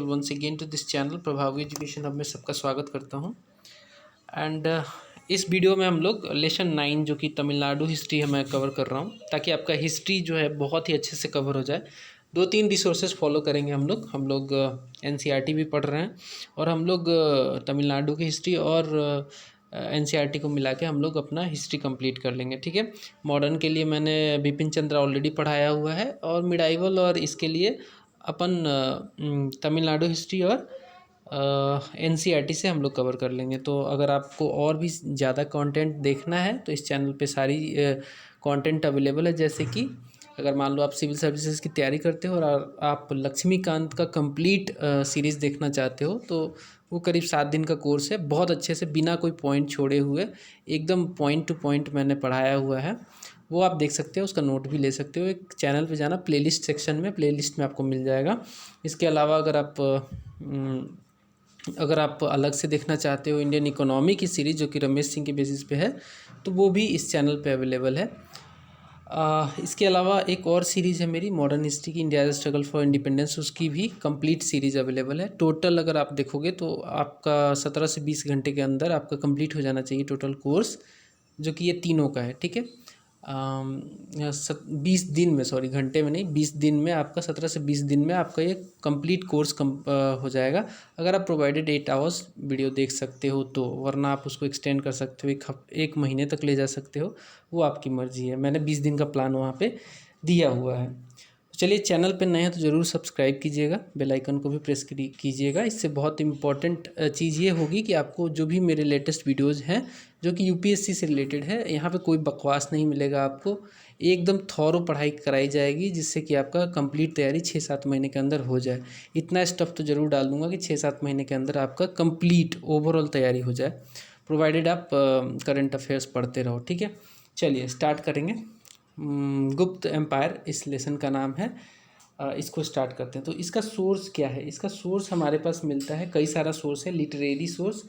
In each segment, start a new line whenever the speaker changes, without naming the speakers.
Once again to this channel Prabhavi education hub में सबका स्वागत करता हूं। एंड इस वीडियो में हम लोग लेसन 9 जो कि तमिलनाडु हिस्ट्री है मैं कवर कर रहा हूं, ताकि आपका हिस्ट्री जो है बहुत ही अच्छे से कवर हो जाए। 2-3 रिसोर्सेज फॉलो करेंगे हम लोग एनसीईआरटी भी पढ़ रहे हैं और हम लोग तमिलनाडु की हिस्ट्री और एनसीईआरटी को मिला के हम लोग अपना हिस्ट्री कंप्लीट कर लेंगे। ठीक है, मॉडर्न के लिए मैंने बिपिन चंद्र ऑलरेडी पढ़ाया हुआ है और मिडाइवल और इसके लिए अपन तमिलनाडु हिस्ट्री और एनसीईआरटी से हम लोग कवर कर लेंगे। तो अगर आपको और भी ज़्यादा कंटेंट देखना है तो इस चैनल पे सारी कंटेंट अवेलेबल है। जैसे कि अगर मान लो आप सिविल सर्विसेज की तैयारी करते हो और आप लक्ष्मीकांत का कंप्लीट सीरीज़ देखना चाहते हो तो वो करीब 7 दिन का कोर्स है, बहुत अच्छे से बिना कोई पॉइंट छोड़े हुए एकदम पॉइंट टू पॉइंट मैंने पढ़ाया हुआ है। वो आप देख सकते हो, उसका नोट भी ले सकते हो। एक चैनल पे जाना, प्लेलिस्ट सेक्शन में, प्लेलिस्ट में आपको मिल जाएगा। इसके अलावा अगर आप अलग से देखना चाहते हो इंडियन इकोनॉमी की सीरीज़ जो कि रमेश सिंह के बेसिस पे है, तो वो भी इस चैनल पे अवेलेबल है। इसके अलावा एक और सीरीज़ है मेरी मॉडर्न हिस्ट्री की, इंडिया स्ट्रगल फॉर इंडिपेंडेंस, उसकी भी कंप्लीट सीरीज़ अवेलेबल है। टोटल अगर आप देखोगे तो आपका 17 से 20 घंटे के अंदर आपका कंप्लीट हो जाना चाहिए टोटल कोर्स, जो कि ये तीनों का है। ठीक है, 20 दिन में, सॉरी घंटे में नहीं, 20 दिन में आपका, 17 से 20 दिन में आपका ये कंप्लीट कोर्स हो जाएगा। अगर आप प्रोवाइडेड 8 आवर्स वीडियो देख सकते हो तो, वरना आप उसको एक्सटेंड कर सकते हो, एक महीने तक ले जा सकते हो, वो आपकी मर्ज़ी है। मैंने 20 दिन का प्लान वहाँ पे दिया हुआ है। चलिए, चैनल पे नए हैं तो ज़रूर सब्सक्राइब कीजिएगा, बेल आइकन को भी प्रेस कीजिएगा। इससे बहुत इंपॉर्टेंट चीज़ ये होगी कि आपको जो भी मेरे लेटेस्ट वीडियोज़ हैं जो कि यूपीएससी से रिलेटेड है, यहाँ पे कोई बकवास नहीं मिलेगा आपको, एकदम थॉरो पढ़ाई कराई जाएगी, जिससे कि आपका कंप्लीट तैयारी 6-7 महीने के अंदर हो जाए। इतना स्टफ़ तो ज़रूर डाल दूँगा कि 6-7 महीने के अंदर आपका कंप्लीट ओवरऑल तैयारी हो जाए, प्रोवाइडेड आप करंट अफेयर्स पढ़ते रहो। ठीक है, चलिए स्टार्ट करेंगे। गुप्त एम्पायर इस लेसन का नाम है। इसको स्टार्ट करते हैं। तो इसका सोर्स क्या है? इसका सोर्स हमारे पास मिलता है, कई सारा सोर्स है। लिटरेरी सोर्स,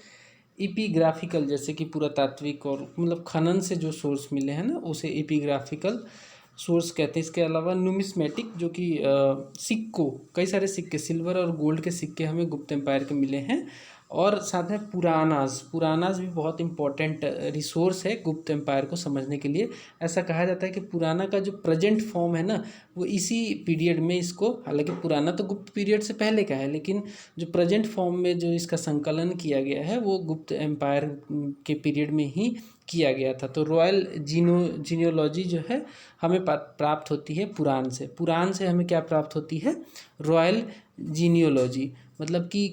एपिग्राफिकल जैसे कि पुरातात्विक और मतलब खनन से जो सोर्स मिले हैं ना, उसे एपिग्राफिकल सोर्स कहते हैं। इसके अलावा न्यूमिस्मेटिक, जो कि सिक्कों, कई सारे सिक्के, सिल्वर और गोल्ड के सिक्के हमें गुप्त एम्पायर के मिले हैं। और साथ में पुरानाज भी बहुत इंपॉर्टेंट रिसोर्स है गुप्त एम्पायर को समझने के लिए। ऐसा कहा जाता है कि पुराना का जो प्रेजेंट फॉर्म है ना, वो इसी पीरियड में इसको, हालांकि पुराना तो गुप्त पीरियड से पहले का है, लेकिन जो प्रेजेंट फॉर्म में जो इसका संकलन किया गया है वो गुप्त एम्पायर के पीरियड में ही किया गया था। तो रॉयल जीनियोलॉजी जो है हमें प्राप्त होती है पुराण से हमें क्या प्राप्त होती है? Royal genealogy. मतलब कि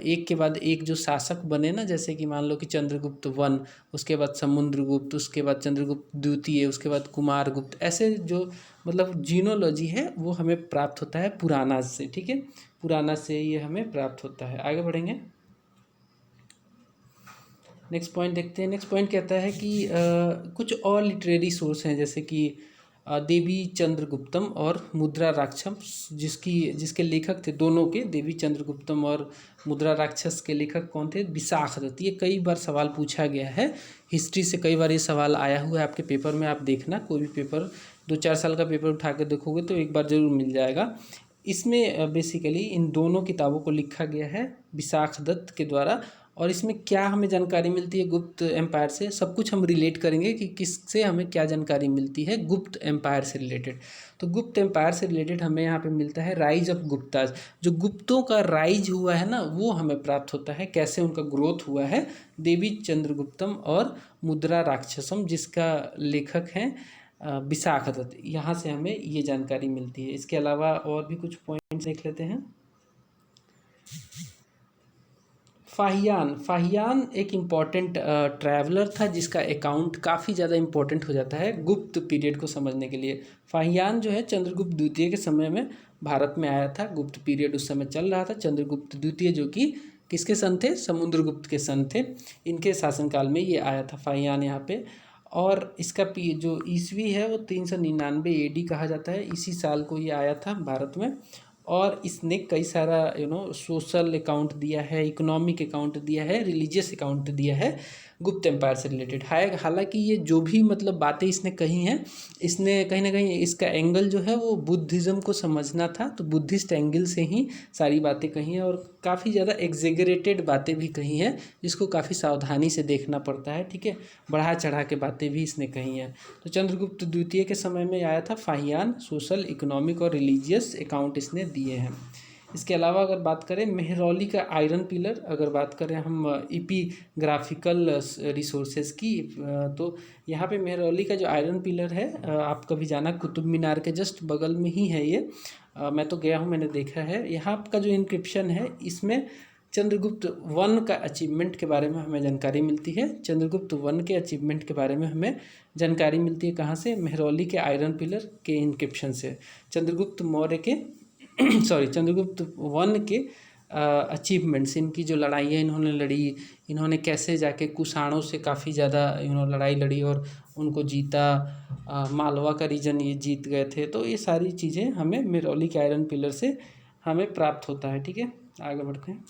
एक के बाद एक जो शासक बने ना, जैसे कि मान लो कि चंद्रगुप्त वन, उसके बाद समुद्रगुप्त, उसके बाद चंद्रगुप्त द्वितीय, उसके बाद कुमारगुप्त, ऐसे जो मतलब जीनोलॉजी है वो हमें प्राप्त होता है पुराना से। ठीक है, पुराना से ये हमें प्राप्त होता है। आगे बढ़ेंगे, नेक्स्ट पॉइंट देखते हैं। नेक्स्ट पॉइंट कहता है कि कुछ और लिटरेरी सोर्स हैं, जैसे कि देवी चंद्रगुप्तम और मुद्रा राक्षस, जिसके लेखक थे दोनों के, देवी चंद्रगुप्तम और मुद्रा राक्षस के लेखक कौन थे? विशाख दत्त। ये कई बार सवाल पूछा गया है हिस्ट्री से, कई बार ये सवाल आया हुआ है आपके पेपर में। आप देखना, कोई भी पेपर 2-4 साल का पेपर उठा के देखोगे तो एक बार ज़रूर मिल जाएगा। इसमें बेसिकली इन दोनों किताबों को लिखा गया है विशाख दत्त के द्वारा। और इसमें क्या हमें जानकारी मिलती है गुप्त एम्पायर से, सब कुछ हम रिलेट करेंगे कि किससे हमें क्या जानकारी मिलती है गुप्त एम्पायर से रिलेटेड। तो गुप्त एम्पायर से रिलेटेड हमें यहाँ पे मिलता है राइज ऑफ गुप्ताज। जो गुप्तों का राइज हुआ है ना, वो हमें प्राप्त होता है, कैसे उनका ग्रोथ हुआ है, देवी चंद्रगुप्तम और मुद्रा राक्षसम, जिसका लेखक हैं विशाख दत्त। यहाँ से हमें ये जानकारी मिलती है। इसके अलावा और भी कुछ पॉइंट्स देख लेते हैं। फाहियान एक इम्पॉर्टेंट ट्रैवलर था, जिसका अकाउंट काफ़ी ज़्यादा इम्पोर्टेंट हो जाता है गुप्त पीरियड को समझने के लिए। फाहियान जो है चंद्रगुप्त द्वितीय के समय में भारत में आया था। गुप्त पीरियड उस समय चल रहा था। चंद्रगुप्त द्वितीय जो कि किसके सन थे? समुद्रगुप्त के सन थे। इनके शासनकाल में ये आया था फाहियान यहाँ पे। और इसका जो ईस्वी है वो 399 AD कहा जाता है। इसी साल को ये आया था भारत में। और इसने कई सारा सोशल अकाउंट दिया है, इकोनॉमिक अकाउंट दिया है, रिलीजियस अकाउंट दिया है। गुप्त एम्पायर से रिलेटेड है। हालांकि ये जो भी मतलब बातें इसने कही हैं, इसने कहीं ना कहीं इसका एंगल जो है वो बुद्धिज़्म को समझना था, तो बुद्धिस्ट एंगल से ही सारी बातें कही हैं और काफ़ी ज़्यादा एग्जेगरेटेड बातें भी कही हैं, जिसको काफ़ी सावधानी से देखना पड़ता है। ठीक है, बढ़ा चढ़ा के बातें भी इसने कही हैं। तो चंद्रगुप्त द्वितीय के समय में आया था फाहियान, सोशल, इकोनॉमिक और रिलीजियस अकाउंट इसने दिए हैं। इसके अलावा अगर बात करें मेहरौली का आयरन पिलर, अगर बात करें हम इपिग्राफिकल रिसोर्सेज की, तो यहाँ पे मेहरौली का जो आयरन पिलर है, आप कभी जाना, कुतुब मीनार के जस्ट बगल में ही है ये। मैं तो गया हूँ, मैंने देखा है। यहाँ का जो इंक्रिप्शन है इसमें चंद्रगुप्त वन का अचीवमेंट के बारे में हमें जानकारी मिलती है। चंद्रगुप्त वन के अचीवमेंट के बारे में हमें जानकारी मिलती है कहाँ से? मेहरौली के आयरन पिलर के इंक्रिप्शन से। चंद्रगुप्त मौर्य के चंद्रगुप्त वन के अचीवमेंट्स, इनकी जो लड़ाइयाँ इन्होंने लड़ी, इन्होंने कैसे जाके कुषाणों से काफ़ी ज़्यादा इन्होंने लड़ाई लड़ी और उनको जीता, मालवा का रीजन ये जीत गए थे। तो ये सारी चीज़ें हमें मेहरौली के आयरन पिलर से हमें प्राप्त होता है। ठीक है, आगे बढ़ते हैं।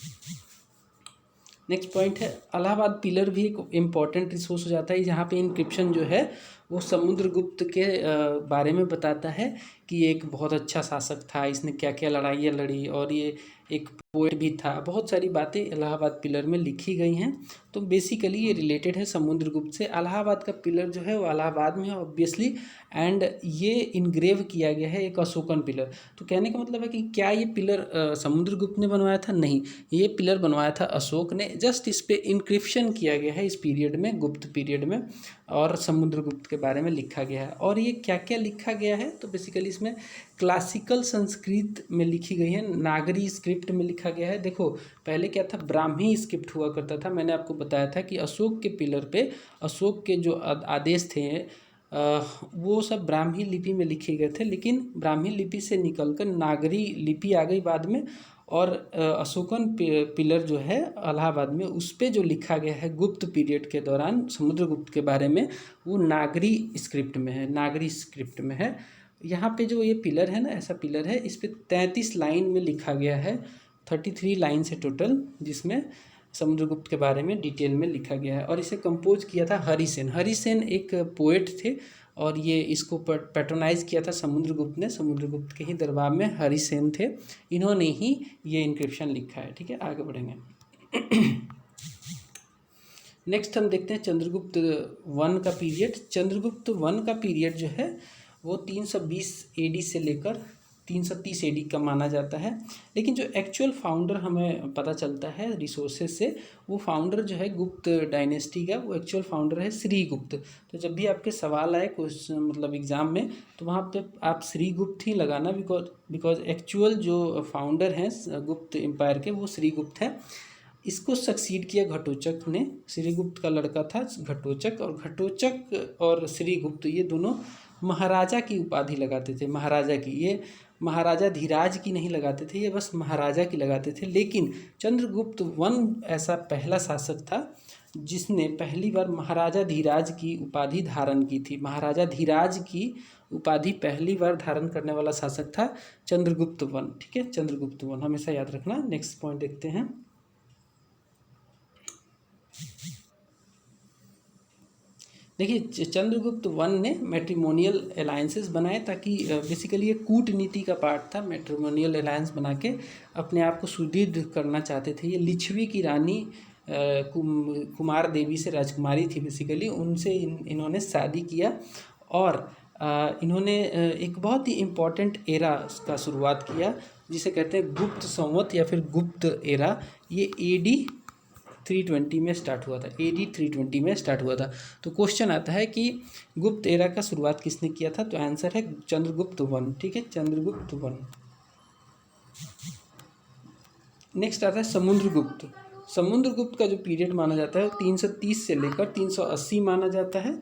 नेक्स्ट पॉइंट है इलाहाबाद पिलर भी एक इम्पॉर्टेंट रिसोर्स हो जाता है। यहाँ पे इंक्रिप्शन जो है वो समुद्रगुप्त के बारे में बताता है कि ये एक बहुत अच्छा शासक था, इसने क्या क्या लड़ाइयाँ लड़ी और ये एक पोएट भी था। बहुत सारी बातें इलाहाबाद पिलर में लिखी गई हैं। तो बेसिकली ये रिलेटेड है समुद्रगुप्त से। इलाहाबाद का पिलर जो है वो इलाहाबाद में है ऑब्वियसली, एंड ये इनग्रेव किया गया है एक अशोकन पिलर। तो कहने का मतलब है कि क्या ये पिलर समुद्रगुप्त ने बनवाया था? नहीं, ये पिलर बनवाया था अशोक ने। जस्ट इस पर इंक्रिप्शन किया गया है इस पीरियड में, गुप्त पीरियड में, और समुद्रगुप्त के बारे में लिखा गया है। और ये क्या क्या लिखा गया है? तो बेसिकली इसमें क्लासिकल संस्कृत में लिखी गई है, नागरी स्क्रिप्ट में लिखा गया है। देखो पहले क्या था, ब्राह्मी स्क्रिप्ट हुआ करता था। मैंने आपको बताया था कि अशोक के पिलर पे अशोक के जो आदेश थे वो सब ब्राह्मी लिपि में लिखे गए थे, लेकिन ब्राह्मी लिपि से निकलकर नागरी लिपि आ गई बाद में। और अशोकन पिलर जो है इलाहाबाद में, उस पर जो लिखा गया है गुप्त पीरियड के दौरान समुद्रगुप्त के बारे में, वो नागरी स्क्रिप्ट में है, नागरी स्क्रिप्ट में है। यहाँ पे जो ये पिलर है ना, ऐसा पिलर है, इस पर 33 लाइन में लिखा गया है, 33 लाइन से टोटल, जिसमें समुद्रगुप्त के बारे में डिटेल में लिखा गया है। और इसे कंपोज किया था हरिसेन। हरिसेन एक पोएट थे और ये इसको पैट्रोनाइज किया था समुद्रगुप्त ने। समुद्रगुप्त के ही दरबार में हरिसेन थे, इन्होंने ही ये इंक्रिप्शन लिखा है। ठीक है, आगे बढ़ेंगे। नेक्स्ट हम देखते हैं चंद्रगुप्त वन का पीरियड। चंद्रगुप्त वन का पीरियड जो है वो 320 AD से लेकर 330 AD का माना जाता है। लेकिन जो एक्चुअल फाउंडर हमें पता चलता है रिसोर्सेज से, वो फाउंडर जो है गुप्त डायनेस्टी का, वो एक्चुअल फाउंडर है श्रीगुप्त। तो जब भी आपके सवाल आए कुछ मतलब एग्ज़ाम में, तो वहाँ पे आप श्रीगुप्त ही लगाना, बिकॉज एक्चुअल जो फाउंडर हैं गुप्त एम्पायर के, वो श्रीगुप्त है। इसको सक्सीड किया घटोचक ने। श्रीगुप्त का लड़का था घटोचक, और घटोचक और श्रीगुप्त ये दोनों महाराजा की उपाधि लगाते थे, महाराजा की। ये महाराजा धीराज की नहीं लगाते थे, ये बस महाराजा की लगाते थे। लेकिन चंद्रगुप्त वन ऐसा पहला शासक था जिसने पहली बार महाराजा धीराज की उपाधि धारण की थी। महाराजा धीराज की उपाधि पहली बार धारण करने वाला शासक था चंद्रगुप्त वन। ठीक है, चंद्रगुप्त वन हमेशा याद रखना। नेक्स्ट पॉइंट देखते हैं। देखिए चंद्रगुप्त वन ने मैट्रिमोनियल अलायंसेस बनाए, ताकि बेसिकली ये कूटनीति का पार्ट था। मैट्रिमोनियल अलायंस बना के अपने आप को सुदृढ़ करना चाहते थे। ये लिच्छवी की रानी कुमार देवी से राजकुमारी थी बेसिकली, उनसे इन्होंने शादी किया। और इन्होंने एक बहुत ही इम्पॉर्टेंट एरा का शुरुआत किया, जिसे कहते हैं गुप्त संवत या फिर गुप्त एरा। ये AD 320 में स्टार्ट हुआ था, AD 320 में स्टार्ट हुआ था। तो क्वेश्चन आता है कि गुप्त एरा का शुरुआत किसने किया था? तो आंसर है चंद्रगुप्त वन। ठीक है, चंद्रगुप्त वन। नेक्स्ट आता है समुद्रगुप्त। समुद्रगुप्त का जो पीरियड माना जाता है 330 से लेकर 380 माना जाता है।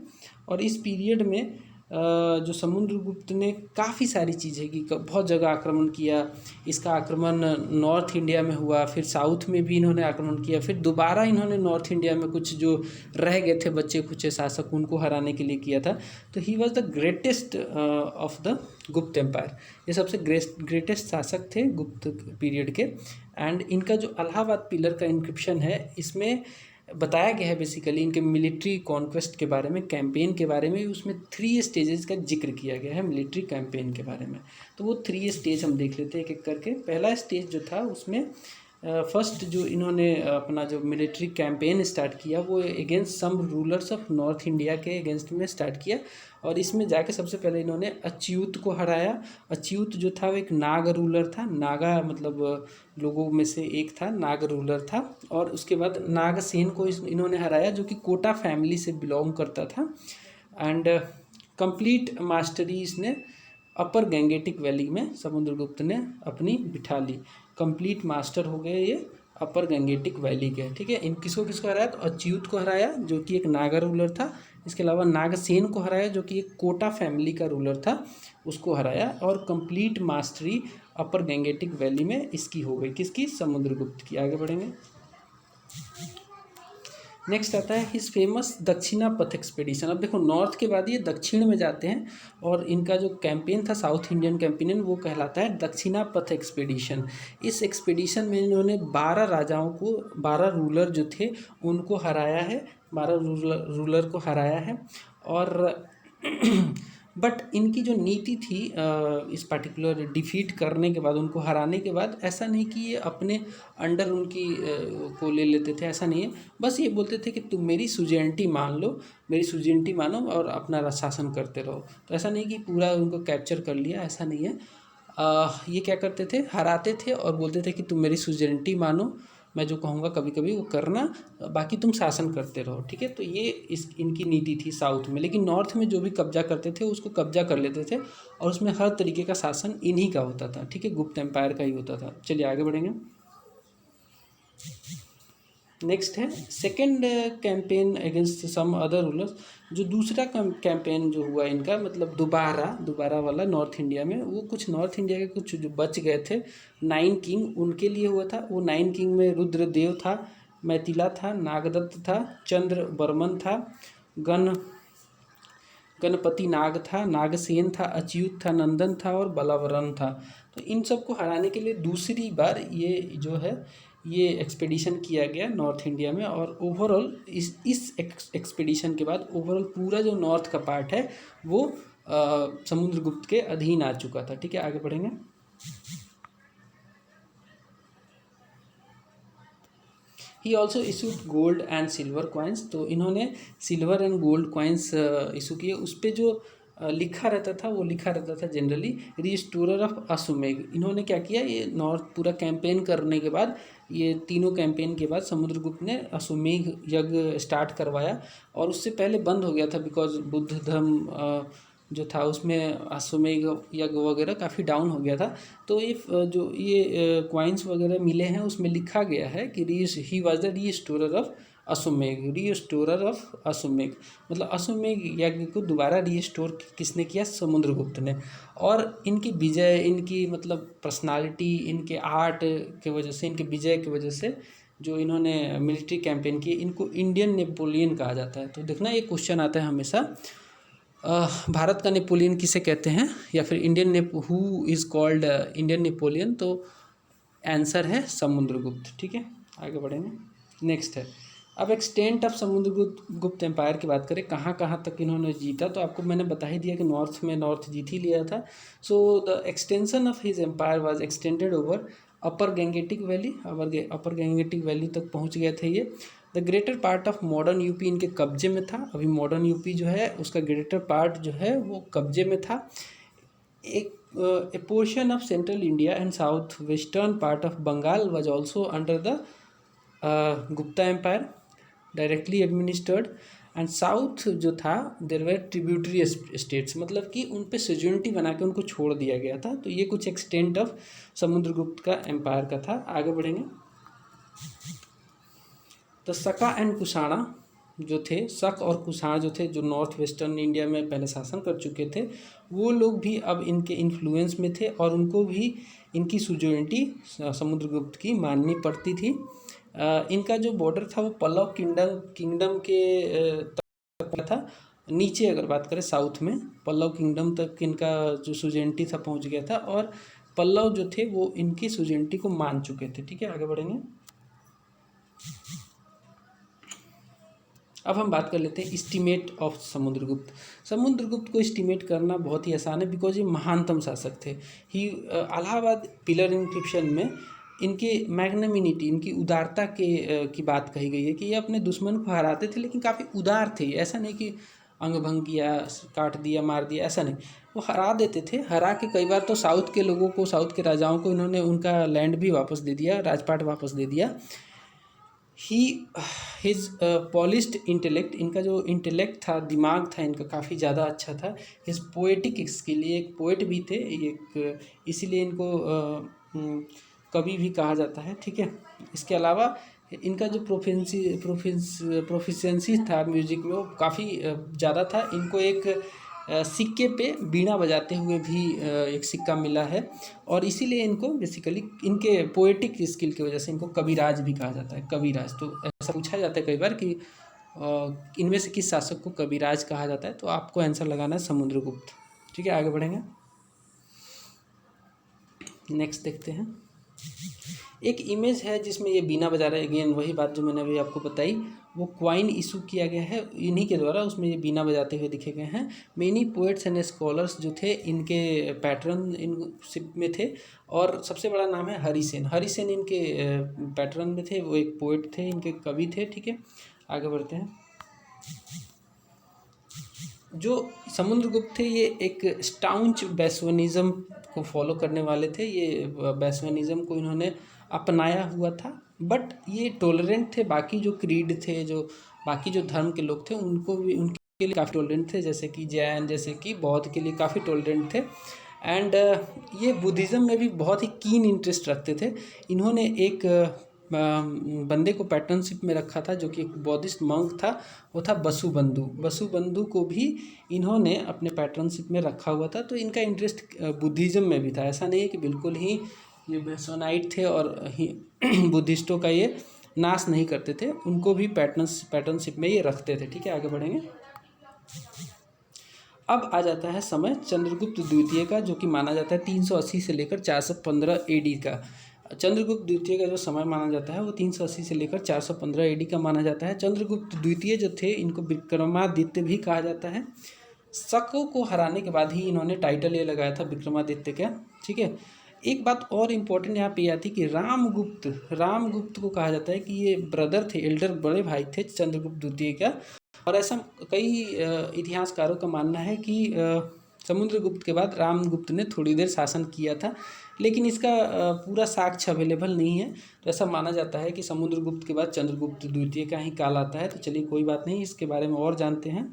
और इस पीरियड में जो समुद्रगुप्त ने काफ़ी सारी चीज़ें की, बहुत जगह आक्रमण किया। इसका आक्रमण नॉर्थ इंडिया में हुआ, फिर साउथ में भी इन्होंने आक्रमण किया, फिर दोबारा इन्होंने नॉर्थ इंडिया में कुछ जो रह गए थे बच्चे कुछ शासक, उनको हराने के लिए किया था। तो ही was the greatest of the गुप्त एम्पायर। ये सबसे ग्रेटेस्ट शासक थे गुप्त पीरियड के। एंड इनका जो इलाहाबाद पिलर का इंक्रिप्शन है, इसमें बताया गया है बेसिकली इनके मिलिट्री कॉन्क्वेस्ट के बारे में, कैंपेन के बारे में, उसमें 3 स्टेजेस का जिक्र किया गया है मिलिट्री कैंपेन के बारे में। तो वो 3 स्टेज हम देख लेते हैं एक एक करके। पहला स्टेज जो था उसमें फर्स्ट जो इन्होंने अपना जो मिलिट्री कैंपेन स्टार्ट किया वो against some rulers of north India के अगेंस्ट में स्टार्ट किया, और इसमें जाके सबसे पहले इन्होंने अच्युत को हराया। अच्युत जो था वो एक नाग रूलर था, नागा मतलब लोगों में से एक था, नाग रूलर था। और उसके बाद नागसेन को इन्होंने हराया जो कि कोटा फैमिली से बिलोंग करता था। एंड कंप्लीट मास्टरी इसने अपर गंगेटिक वैली में समुद्रगुप्त ने अपनी बिठा ली। कंप्लीट मास्टर हो गए ये अपर गंगेटिक वैली के, ठीक है। इन किसको किसको हराया? तो अच्युत को हराया जो कि एक नागा रूलर था, इसके अलावा नागसेन को हराया जो कि एक कोटा फैमिली का रूलर था, उसको हराया। और कंप्लीट मास्टरी अपर गंगेटिक वैली में इसकी हो गई, किसकी? समुद्रगुप्त की। आगे बढ़ेंगे। नेक्स्ट आता है हिज फेमस दक्षिणा पथ एक्सपेडिशन। अब देखो नॉर्थ के बाद ये दक्षिण में जाते हैं, और इनका जो कैंपेन था साउथ इंडियन कैंपेन वो कहलाता है दक्षिणा पथ एक्सपेडिशन। इस एक्सपेडिशन में इन्होंने 12 राजाओं को, 12 रूलर जो थे उनको हराया है, 12 रूलर को हराया है। और बट इनकी जो नीति थी इस पर्टिकुलर डिफीट करने के बाद, उनको हराने के बाद, ऐसा नहीं कि ये अपने अंडर उनकी को ले लेते थे, ऐसा नहीं है। बस ये बोलते थे कि तुम मेरी सुजेनिटी मान लो, मेरी सुजेनिटी मानो और अपना शासन करते रहो। तो ऐसा नहीं कि पूरा उनको कैप्चर कर लिया, ऐसा नहीं है। ये क्या करते थे? हराते थे और बोलते थे कि तुम मेरी सुजेनिटी मानो, मैं जो कहूँगा कभी कभी वो करना, बाकी तुम शासन करते रहो, ठीक है। तो ये इनकी नीति थी साउथ में। लेकिन नॉर्थ में जो भी कब्जा करते थे उसको कब्जा कर लेते थे, और उसमें हर तरीके का शासन इन्हीं का होता था, ठीक है, गुप्त एम्पायर का ही होता था। चलिए आगे बढ़ेंगे। नेक्स्ट है second campaign against some other rulers. जो दूसरा कैंपेन जो हुआ इनका, मतलब दोबारा वाला नॉर्थ इंडिया में, वो कुछ नॉर्थ इंडिया के कुछ जो बच गए थे 9 किंग, उनके लिए हुआ था। वो 9 किंग में रुद्रदेव था, मैथिला था, नागदत्त था, चंद्र बर्मन था, गणपति नाग था, नागसेन था, अच्युत था, नंदन था और बलावरन था। तो इन सबको हराने के लिए दूसरी बार ये जो है ये एक्सपेडिशन किया गया नॉर्थ इंडिया में। और ओवरऑल इस एक्सपेडिशन के बाद ओवरऑल पूरा जो नॉर्थ का पार्ट है वो समुद्रगुप्त के अधीन आ चुका था, ठीक है। आगे बढ़ेंगे। He also issued gold and silver coins. तो इन्होंने silver and gold coins issue किए। उस पर जो लिखा रहता था वो लिखा रहता था जनरली रिस्टोरर ऑफ अश्वमेघ। इन्होंने क्या किया, ये नॉर्थ पूरा कैंपेन करने के बाद, ये तीनों कैंपेन के बाद समुद्रगुप्त ने अश्वमेघ यज्ञ स्टार्ट करवाया, और उससे पहले बंद हो गया था बिकॉज बुद्ध धर्म जो था उसमें अश्वमेघ यज्ञ वगैरह काफ़ी डाउन हो गया था। तो जो ये क्वाइंस वगैरह मिले हैं उसमें लिखा गया है कि he was the restorer of Ashvamedha, restorer of Ashvamedha, मतलब अश्वमेघ यज्ञ को दोबारा रीस्टोर किसने किया? समुद्रगुप्त ने। और इनकी विजय, इनकी मतलब पर्सनालिटी, इनके आर्ट के वजह से, इनके विजय की वजह से जो इन्होंने मिलिट्री कैंपेन किए, इनको इंडियन नेपोलियन कहा जाता है। तो देखना ये क्वेश्चन आता है हमेशा, भारत का नेपोलियन किसे कहते हैं, या फिर who is called Indian Napoleon? तो आंसर है समुद्रगुप्त, ठीक है। आगे बढ़ेंगे। नेक्स्ट है अब एक्सटेंट ऑफ समुद्रगुप्त एम्पायर की बात करें, कहाँ कहाँ तक इन्होंने जीता। तो आपको मैंने बता ही दिया कि नॉर्थ जीत ही लिया था। So the extension of his empire was extended over upper Gangetic valley, upper Gangetic valley तक पहुँच गए थे ये। The greater part of modern UP इनके कब्जे में था। अभी मॉडर्न यूपी जो है उसका ग्रेटर पार्ट जो है वो कब्जे में था। A portion of central India and south western part of Bengal was also under the Gupta empire, directly administered. And south जो था देयर वर ट्रिब्यूटरी स्टेट्स, मतलब कि उन पे सोजनिटी बना के उनको छोड़ दिया गया था। तो ये कुछ एक्सटेंट ऑफ समुद्रगुप्त का एम्पायर का था। आगे बढ़ेंगे। तो सका एंड कुषाणा जो थे, शक और कुषाण जो थे, जो नॉर्थ वेस्टर्न इंडिया में पहले शासन कर चुके थे, वो लोग भी अब इनके इन्फ्लुएंस में थे, और उनको भी इनकी सुजोनिटी समुद्रगुप्त की माननी पड़ती थी। इनका जो बॉर्डर था वो पल्लव किंगडम के तक था। नीचे अगर बात करें साउथ में, पल्लव किंगडम तक इनका जो सुजेनिटी था पहुंच गया था, और पल्लव जो थे वो इनकी सुजेनिटी को मान चुके थे, ठीक है। आगे बढ़ेंगे। अब हम बात कर लेते हैं इस्टीमेट ऑफ समुद्रगुप्त। समुद्रगुप्त को इस्टीमेट करना बहुत ही आसान है, बिकॉज ये महानतम शासक थे। ही इलाहाबाद पिलर इंक्रिप्शन में इनके मैग्नामिनिटी, इनकी उदारता की बात कही गई है कि ये अपने दुश्मन को हराते थे लेकिन काफ़ी उदार थे। ऐसा नहीं कि अंग भंग किया, काट दिया, मार दिया, ऐसा नहीं, वो हरा देते थे। हरा के कई बार तो साउथ के लोगों को, साउथ के राजाओं को इन्होंने उनका लैंड भी वापस दे दिया, राजपाट वापस दे दिया। हिज पॉलिश्ड इंटेलेक्ट, इनका जो इंटेलेक्ट था, दिमाग था इनका, काफ़ी ज़्यादा अच्छा था। हिज पोएटिक स्किल, ये एक पोएट भी थे, एक इसीलिए इनको कवि भी कहा जाता है, ठीक है। इसके अलावा इनका जो प्रोफिशिएंसी था म्यूजिक में, वो काफ़ी ज़्यादा था। इनको एक सिक्के पे बीड़ा बजाते हुए भी एक सिक्का मिला है, और इसीलिए इनको बेसिकली इनके पोएटिक स्किल की वजह से इनको कविराज भी कहा जाता है। कविराज, तो ऐसा पूछा जाता है कई बार कि इनमें से किस शासक को कविराज कहा जाता है, तो आपको आंसर लगाना है समुद्रगुप्त, ठीक है। आगे बढ़ेंगे, नेक्स्ट देखते हैं। एक इमेज है जिसमें ये बीना बजा रहा है, अगेन वही बात जो मैंने अभी आपको बताई, वो क्वाइन इशू किया गया है इन्हीं के द्वारा, उसमें ये बीना बजाते हुए दिखे गए हैं। मेनी पोएट्स एंड स्कॉलर्स जो थे इनके पैटर्न इनशिप में थे, और सबसे बड़ा नाम है हरिसेन। हरिसेन इनके पैटर्न में थे, वो एक पोएट थे, इनके कवि थे, ठीक है। आगे बढ़ते हैं। जो समुद्रगुप्त थे ये एक स्टाउंच बैस्वेनिज़्म को फॉलो करने वाले थे। ये बैस्वेनिज़्म को इन्होंने अपनाया हुआ था, बट ये टॉलरेंट थे। बाकी जो क्रीड थे, जो बाकी जो धर्म के लोग थे, उनको भी, उनके लिए काफ़ी टॉलरेंट थे, जैसे कि जैन, जैसे कि बौद्ध के लिए काफ़ी टॉलरेंट थे। एंड ये बुद्धिज़्म में भी बहुत ही कीन इंटरेस्ट रखते थे। इन्होंने एक बंदे को पैटर्नशिप में रखा था जो कि एक बौद्धिस्ट मंक था, वो था वसुबंधु। वसुबंधु को भी इन्होंने अपने पैटर्नशिप में रखा हुआ था। तो इनका इंटरेस्ट बुद्धिज़्म में भी था, ऐसा नहीं है कि बिल्कुल ही ये मैसोनाइट थे और ही बुद्धिस्टों का ये नाश नहीं करते थे, उनको भी पैटर्नशिप में ये रखते थे, ठीक है। आगे बढ़ेंगे। अब आ जाता है समय चंद्रगुप्त द्वितीय का, जो कि माना जाता है 380 से लेकर 415 एडी का। चंद्रगुप्त द्वितीय का जो समय माना जाता है वो 380 से लेकर 415 एडी का माना जाता है। चंद्रगुप्त द्वितीय जो थे, इनको विक्रमादित्य भी कहा जाता है। शकों को हराने के बाद ही इन्होंने टाइटल ये लगाया था विक्रमादित्य का, ठीक है। एक बात और इम्पोर्टेंट यहाँ पे आती कि रामगुप्त को कहा जाता है कि ये ब्रदर थे, एल्डर बड़े भाई थे चंद्रगुप्त द्वितीय का। और ऐसा कई इतिहासकारों का मानना है कि समुद्रगुप्त के बाद रामगुप्त ने थोड़ी देर शासन किया था, लेकिन इसका पूरा साक्ष्य अवेलेबल नहीं है। तो ऐसा माना जाता है कि समुद्रगुप्त के बाद चंद्रगुप्त द्वितीय का ही काल आता है। तो चलिए कोई बात नहीं, इसके बारे में और जानते हैं।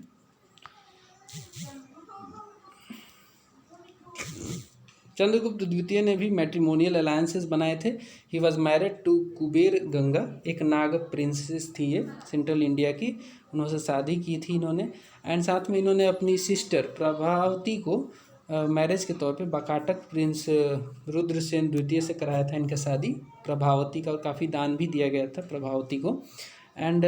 चंद्रगुप्त द्वितीय ने भी मैट्रिमोनियल अलायंसेस बनाए थे। He was married to Kuber Ganga, एक नाग प्रिंसेस थी ये सेंट्रल इंडिया की, उन्होंने शादी की थी इन्होंने। एंड साथ में इन्होंने अपनी सिस्टर प्रभावती को मैरिज के तौर पे बकाटक प्रिंस रुद्रसेन द्वितीय से कराया था इनका शादी, प्रभावती का, और काफ़ी दान भी दिया गया था प्रभावती को। एंड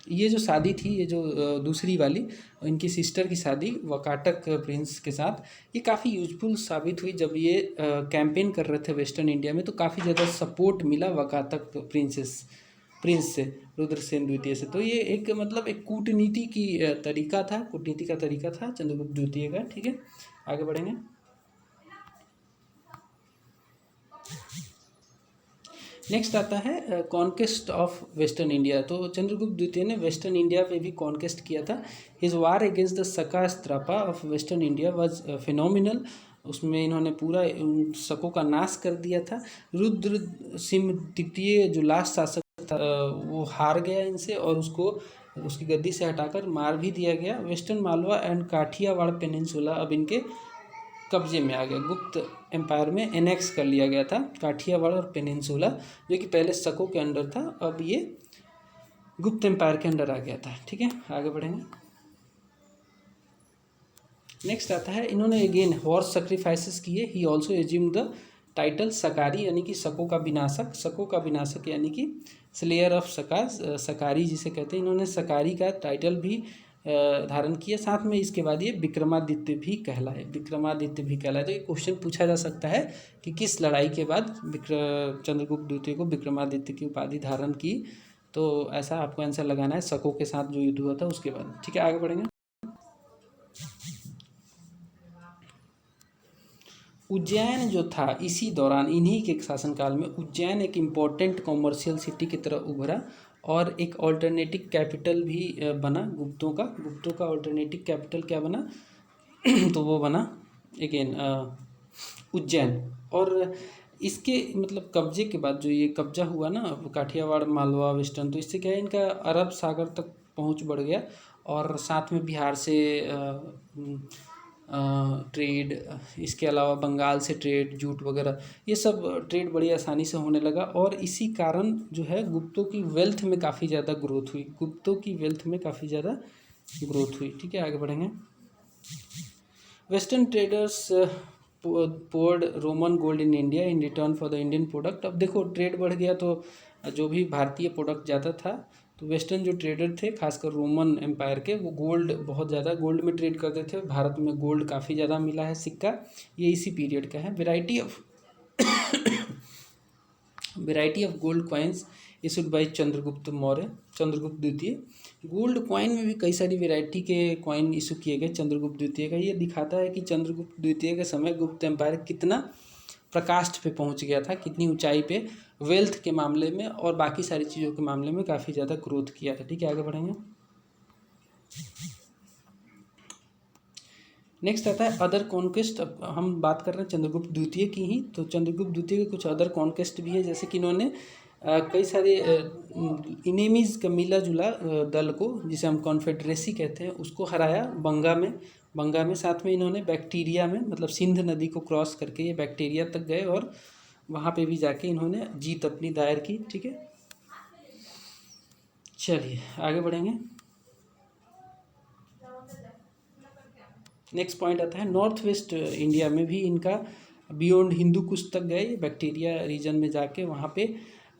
ये जो शादी थी, ये जो दूसरी वाली इनकी सिस्टर की शादी वकाटक प्रिंस के साथ, ये काफ़ी यूजफुल साबित हुई। जब ये कैंपेन कर रहे थे वेस्टर्न इंडिया में, तो काफ़ी ज़्यादा सपोर्ट मिला वकाटक प्रिंस से, रुद्रसेन द्वितीय से। तो ये एक मतलब एक कूटनीति का तरीका था चंद्रगुप्त द्वितीय का, ठीक है। आगे बढ़ेंगे। नेक्स्ट आता है कॉन्केस्ट ऑफ वेस्टर्न इंडिया। तो चंद्रगुप्त द्वितीय ने वेस्टर्न इंडिया पे भी कॉन्केस्ट किया था। His war against the Saka satraps of western India was phenomenal. उसमें इन्होंने पूरा उन शकों का नाश कर दिया था। रुद्र सिंह द्वितीय जो लास्ट शासक था वो हार गया इनसे, और उसको उसकी गद्दी से हटाकर मार भी दिया गया। Western Malwa and Kathiawar peninsula अब इनके कब्जे में आ गया। गुप्त एम्पायर में एनेक्स कर लिया गया था काठियावाड़ और पेनिनसुला, जो कि पहले शकों के अंडर था, अब ये गुप्त एम्पायर के अंडर आ गया था, ठीक है। आगे बढ़ेंगे। नेक्स्ट आता है, इन्होंने अगेन हॉर्स सेक्रीफाइसेस किए। He also assume the title Shakari, यानी कि शकों का विनाशक यानी कि स्लेयर ऑफ सकारी जिसे कहते हैं। इन्होंने सकारी का टाइटल भी धारण किया। साथ में इसके बाद ये विक्रमादित्य भी कहलाए। तो ये क्वेश्चन पूछा जा सकता है कि किस लड़ाई के बाद चंद्रगुप्त द्वितीय को विक्रमादित्य की उपाधि धारण की तो ऐसा आपको आंसर लगाना है, शकों के साथ जो युद्ध हुआ था उसके बाद। ठीक है, आगे बढ़ेंगे। उज्जैन जो था इसी दौरान, इन्हीं के शासनकाल में उज्जैन एक इम्पोर्टेंट कॉमर्शियल सिटी की तरह उभरा और एक ऑल्टरनेटिव कैपिटल भी बना गुप्तों का ऑल्टरनेटिव कैपिटल क्या बना तो वो बना अगेन उज्जैन। और इसके मतलब कब्जे के बाद जो ये कब्जा हुआ ना काठियावाड़ मालवा वेस्टर्न, तो इससे क्या है इनका अरब सागर तक पहुंच बढ़ गया और साथ में बिहार से ट्रेड, इसके अलावा बंगाल से ट्रेड, जूट वगैरह ये सब ट्रेड बड़ी आसानी से होने लगा। और इसी कारण जो है गुप्तों की वेल्थ में काफ़ी ज़्यादा ग्रोथ हुई, ठीक है, आगे बढ़ेंगे। Western traders poured Roman gold in India in return for the Indian product. अब देखो ट्रेड बढ़ गया तो जो भी भारतीय प्रोडक्ट जाता था तो वेस्टर्न जो ट्रेडर थे खासकर रोमन एम्पायर के, वो गोल्ड बहुत ज़्यादा गोल्ड में ट्रेड करते थे। भारत में गोल्ड काफ़ी ज़्यादा मिला है सिक्का, ये इसी पीरियड का है। Variety of gold coins issued by Chandragupta द्वितीय। गोल्ड कॉइन में भी कई सारी वेराइटी के कॉइन इशू किए गए चंद्रगुप्त द्वितीय का। ये दिखाता है कि चंद्रगुप्त द्वितीय के समय गुप्त एम्पायर कितना प्रकाष्ठ पे पहुंच गया था, कितनी ऊंचाई पे, वेल्थ के मामले में और बाकी सारी चीज़ों के मामले में काफ़ी ज़्यादा ग्रोथ किया था। ठीक है, आगे बढ़ेंगे। नेक्स्ट आता है अदर कॉन्क्वेस्ट। अब हम बात कर रहे हैं चंद्रगुप्त द्वितीय की ही, तो चंद्रगुप्त द्वितीय के कुछ अदर कॉन्क्वेस्ट भी है, जैसे कि इन्होंने कई सारे इनेमीज़ का मिला जुला दल को, जिसे हम कॉन्फेडरेसी कहते हैं, उसको हराया बंगा में। साथ में इन्होंने बैक्टीरिया में मतलब सिंध नदी को क्रॉस करके ये बैक्टीरिया तक गए और वहाँ पे भी जाके इन्होंने जीत अपनी दायर की। ठीक है, चलिए आगे बढ़ेंगे। नेक्स्ट पॉइंट आता है नॉर्थ वेस्ट इंडिया में भी इनका बियॉन्ड हिंदू कुश तक गए, बैक्टीरिया रीजन में जाके वहाँ पे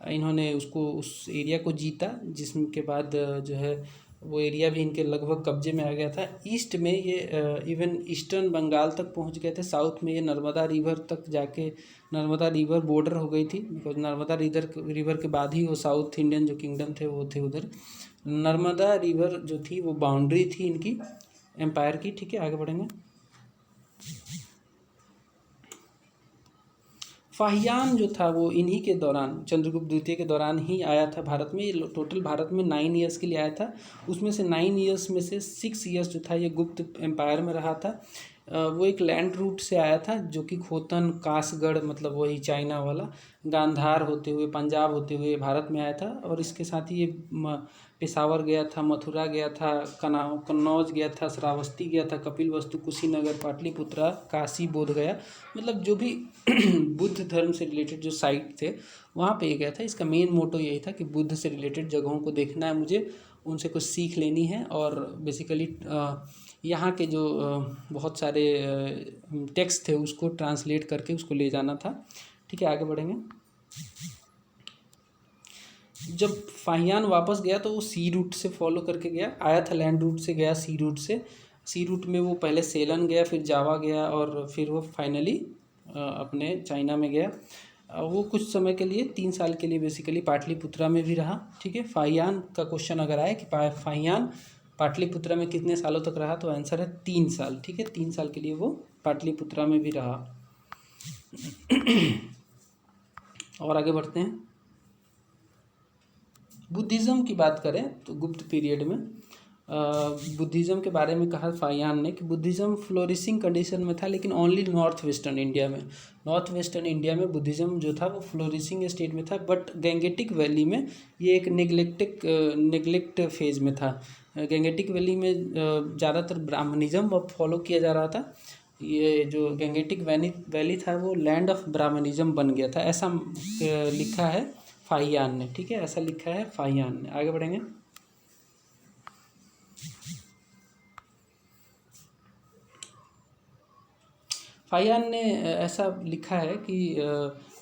इन्होंने उस एरिया को जीता, जिसके बाद जो है वो एरिया भी इनके लगभग कब्जे में आ गया था। ईस्ट में ये इवन ईस्टर्न बंगाल तक पहुँच गए थे। साउथ में ये नर्मदा रिवर तक जाके, नर्मदा रिवर बॉर्डर हो गई थी, बिकॉज नर्मदा रिवर के बाद ही वो साउथ इंडियन जो किंगडम थे वो थे उधर। नर्मदा रिवर जो थी वो बाउंड्री थी इनकी एम्पायर की। ठीक है, आगे बढ़ेंगे। फाहियान जो था वो इन्हीं के दौरान, चंद्रगुप्त द्वितीय के दौरान ही आया था भारत में। ये टोटल भारत में 9 ईयर्स के लिए आया था। उसमें से 9 ईयर्स में से 6 ईयर्स जो था ये गुप्त एम्पायर में रहा था। वो एक लैंड रूट से आया था जो कि खोतन, कासगढ़ मतलब वही चाइना वाला, गांधार होते हुए, पंजाब होते हुए भारत में आया था। और इसके साथ ही ये पेशावर गया था, मथुरा गया था, कन्नौज गया था, श्रावस्ती गया था, कपिलवस्तु, कुशीनगर, पाटलिपुत्रा, काशी, बोध गया, मतलब जो भी बुद्ध धर्म से रिलेटेड जो साइट थे वहाँ पे ये गया था। इसका मेन मोटो यही था कि बुद्ध से रिलेटेड जगहों को देखना है मुझे, उनसे कुछ सीख लेनी है और बेसिकली यहाँ के जो बहुत सारे टेक्स्ट थे उसको ट्रांसलेट करके उसको ले जाना था। ठीक है, आगे बढ़ेंगे। जब फाहियान वापस गया तो वो सी रूट से फॉलो करके गया, आया था लैंड रूट से, गया सी रूट से। सी रूट में वो पहले सेलन गया, फिर जावा गया और फिर वो फाइनली अपने चाइना में गया। वो कुछ समय के लिए 3 साल के लिए बेसिकली पाटलिपुत्रा में भी रहा। ठीक है, फाहियान का क्वेश्चन अगर आए कि फाहियान पाटलिपुत्रा में कितने सालों तक रहा, तो आंसर है 3 साल। ठीक है, 3 साल के लिए वो पाटलिपुत्रा में भी रहा। और आगे बढ़ते हैं। बुद्धिज़्म की बात करें तो गुप्त पीरियड में बुद्धिज़्म के बारे में कहा फाहियान ने कि बुद्धिज़्म फ्लोरिशिंग कंडीशन में था, लेकिन ओनली नॉर्थ वेस्टर्न इंडिया में बुद्धिज़्म जो था वो फ्लोरिशिंग स्टेट में था। बट गैंगेटिक वैली में ये एक नेग्लेक्ट फेज में था। गैंगेटिक वैली में ज़्यादातर ब्राह्मणिज़्म फॉलो किया जा रहा था। ये जो गैंगेटिक वैली था वो लैंड ऑफ ब्राह्मणिज़्म बन गया था, ऐसा लिखा है फाहियान ने। ठीक है, ऐसा लिखा है फाहियान ने। आगे बढ़ेंगे। फाहियान ने ऐसा लिखा है कि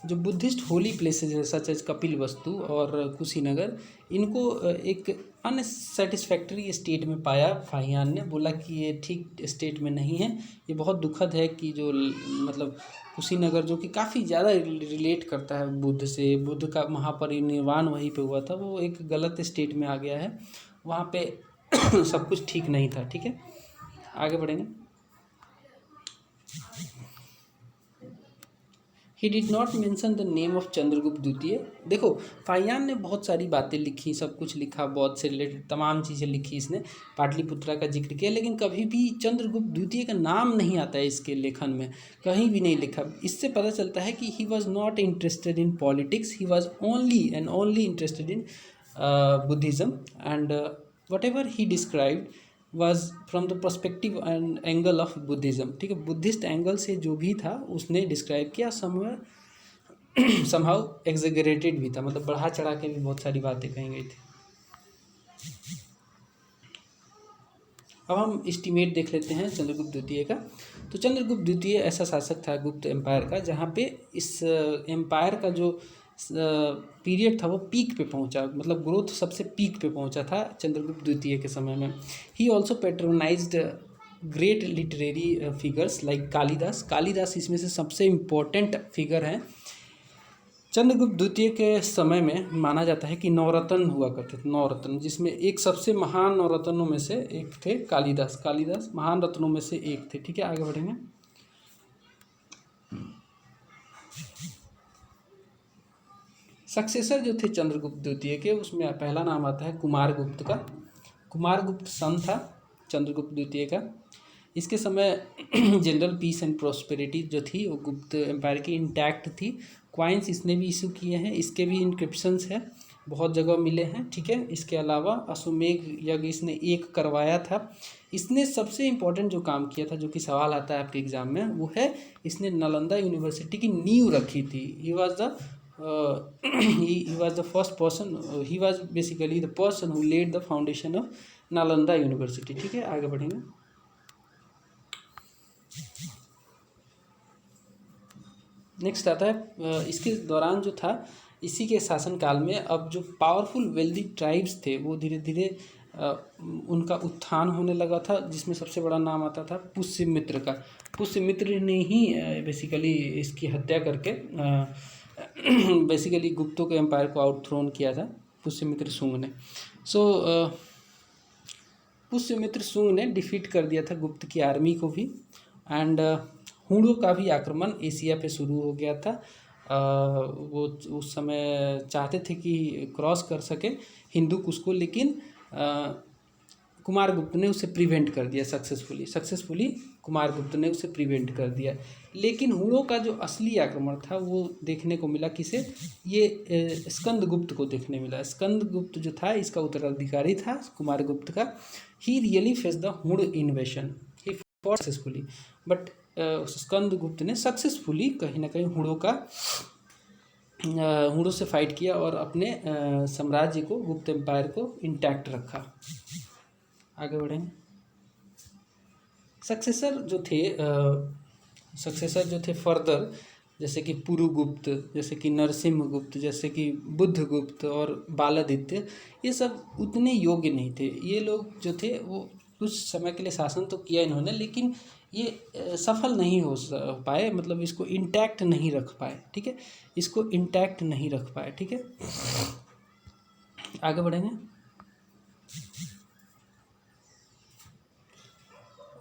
जो बुद्धिस्ट होली प्लेसेस है सच एज कपिल वस्तु और कुशीनगर, इनको एक अनसेटिस्फैक्ट्री स्टेट में पाया। फाहियान ने बोला कि ये ठीक स्टेट में नहीं है। ये बहुत दुखद है कि जो मतलब कुशीनगर जो कि काफ़ी ज़्यादा रिलेट करता है बुद्ध से, बुद्ध का महापरिनिर्वाण वहीं पे हुआ था, वो एक गलत स्टेट में आ गया है। वहाँ पे सब कुछ ठीक नहीं था। ठीक है, आगे बढ़ेंगे। He did not mention the name of Chandragupta द्वितीय। देखो, फाहियान ने बहुत सारी बातें लिखी, सब कुछ लिखा, बौद्ध से रिलेटेड तमाम चीज़ें लिखी इसने, पाटलिपुत्रा का जिक्र किया, लेकिन कभी भी चंद्रगुप्त द्वितीय का नाम नहीं आता है इसके लेखन में, कहीं भी नहीं लिखा। इससे पता चलता है कि he was not interested in politics, he was only and only interested in Buddhism, and what ever he described was from the perspective and angle of Buddhism। ठीक है, बुद्धिस्ट एंगल से जो भी था उसने डिस्क्राइब किया, somehow exaggerated भी था, मतलब बढ़ा चढ़ा के भी बहुत सारी बातें कही गई थी। अब हम एस्टीमेट देख लेते हैं चंद्रगुप्त द्वितीय का। तो चंद्रगुप्त द्वितीय ऐसा शासक था गुप्त एम्पायर का जहाँ पे इस एम्पायर का जो पीरियड था वो पीक पे पहुंचा, मतलब ग्रोथ सबसे पीक पे पहुंचा था चंद्रगुप्त द्वितीय के समय में। He also patronized great literary figures like Kalidasa. Kalidasa इसमें से सबसे इम्पोर्टेंट फिगर हैं। चंद्रगुप्त द्वितीय के समय में माना जाता है कि नवरत्न हुआ करते थे, नवरत्न, जिसमें एक सबसे महान नवरत्नों में से एक थे कालिदास। कालिदास महान रत्नों में से एक थे। ठीक है, आगे बढ़ेंगे। सक्सेसर जो थे चंद्रगुप्त द्वितीय के, उसमें पहला नाम आता है कुमारगुप्त का। कुमारगुप्त सन था चंद्रगुप्त द्वितीय का। इसके समय जनरल पीस एंड प्रोस्पेरिटी जो थी वो गुप्त एम्पायर की इंटैक्ट थी। क्वाइंस इसने भी इशू किए हैं, इसके भी इंक्रिप्शंस हैं, बहुत जगह मिले हैं। ठीक है, इसके अलावा अश्वमेध यज्ञ इसने एक करवाया था। इसने सबसे इम्पोर्टेंट जो काम किया था, जो कि सवाल आता है आपके एग्जाम में, वो है इसने नालंदा यूनिवर्सिटी की नींव रखी थी। ही was the first person, he was basically the person who laid the foundation of Nalanda university. ठीक है, आगे बढ़ेंगे। नेक्स्ट आता है इसके दौरान जो था, इसी के शासनकाल में अब जो पावरफुल वेल्दी ट्राइब्स थे वो धीरे धीरे उनका उत्थान होने लगा था, जिसमें सबसे बड़ा नाम आता था पुष्यमित्र का। पुष्यमित्र ने ही बेसिकली इसकी हत्या करके बेसिकली गुप्तों के एम्पायर को आउटथ्रोन किया था पुष्यमित्र शुंग ने। पुष्यमित्र शुंग ने डिफीट कर दिया था गुप्त की आर्मी को भी, एंड हुणों का भी आक्रमण एशिया पे शुरू हो गया था। वो उस समय चाहते थे कि क्रॉस कर सके हिंदू कुश को, लेकिन कुमारगुप्त ने उसे प्रिवेंट कर दिया सक्सेसफुली कुमारगुप्त ने उसे प्रिवेंट कर दिया। लेकिन हुणों का जो असली आक्रमण था वो देखने को मिला किसे, ये स्कंदगुप्त को देखने मिला। स्कंदगुप्त जो था इसका उत्तराधिकारी था कुमारगुप्त का। ही रियली फेस द हुण इन्वेशन, he fought successfully, but Skandagupta ने सक्सेसफुली कहीं ना कहीं हुणों से फाइट किया और अपने साम्राज्य को, गुप्त एम्पायर को इंटैक्ट रखा। आगे बढ़ेंगे। सक्सेसर जो थे फर्दर, जैसे कि पुरुगुप्त, जैसे कि नरसिम्हगुप्त, जैसे कि बुद्धगुप्त और बालादित्य, ये सब उतने योग्य नहीं थे। ये लोग जो थे वो कुछ समय के लिए शासन तो किया इन्होंने, लेकिन ये सफल नहीं हो पाए, मतलब इसको इंटैक्ट नहीं रख पाए। ठीक है, इसको इंटैक्ट नहीं रख पाए। ठीक है, आगे बढ़ेंगे।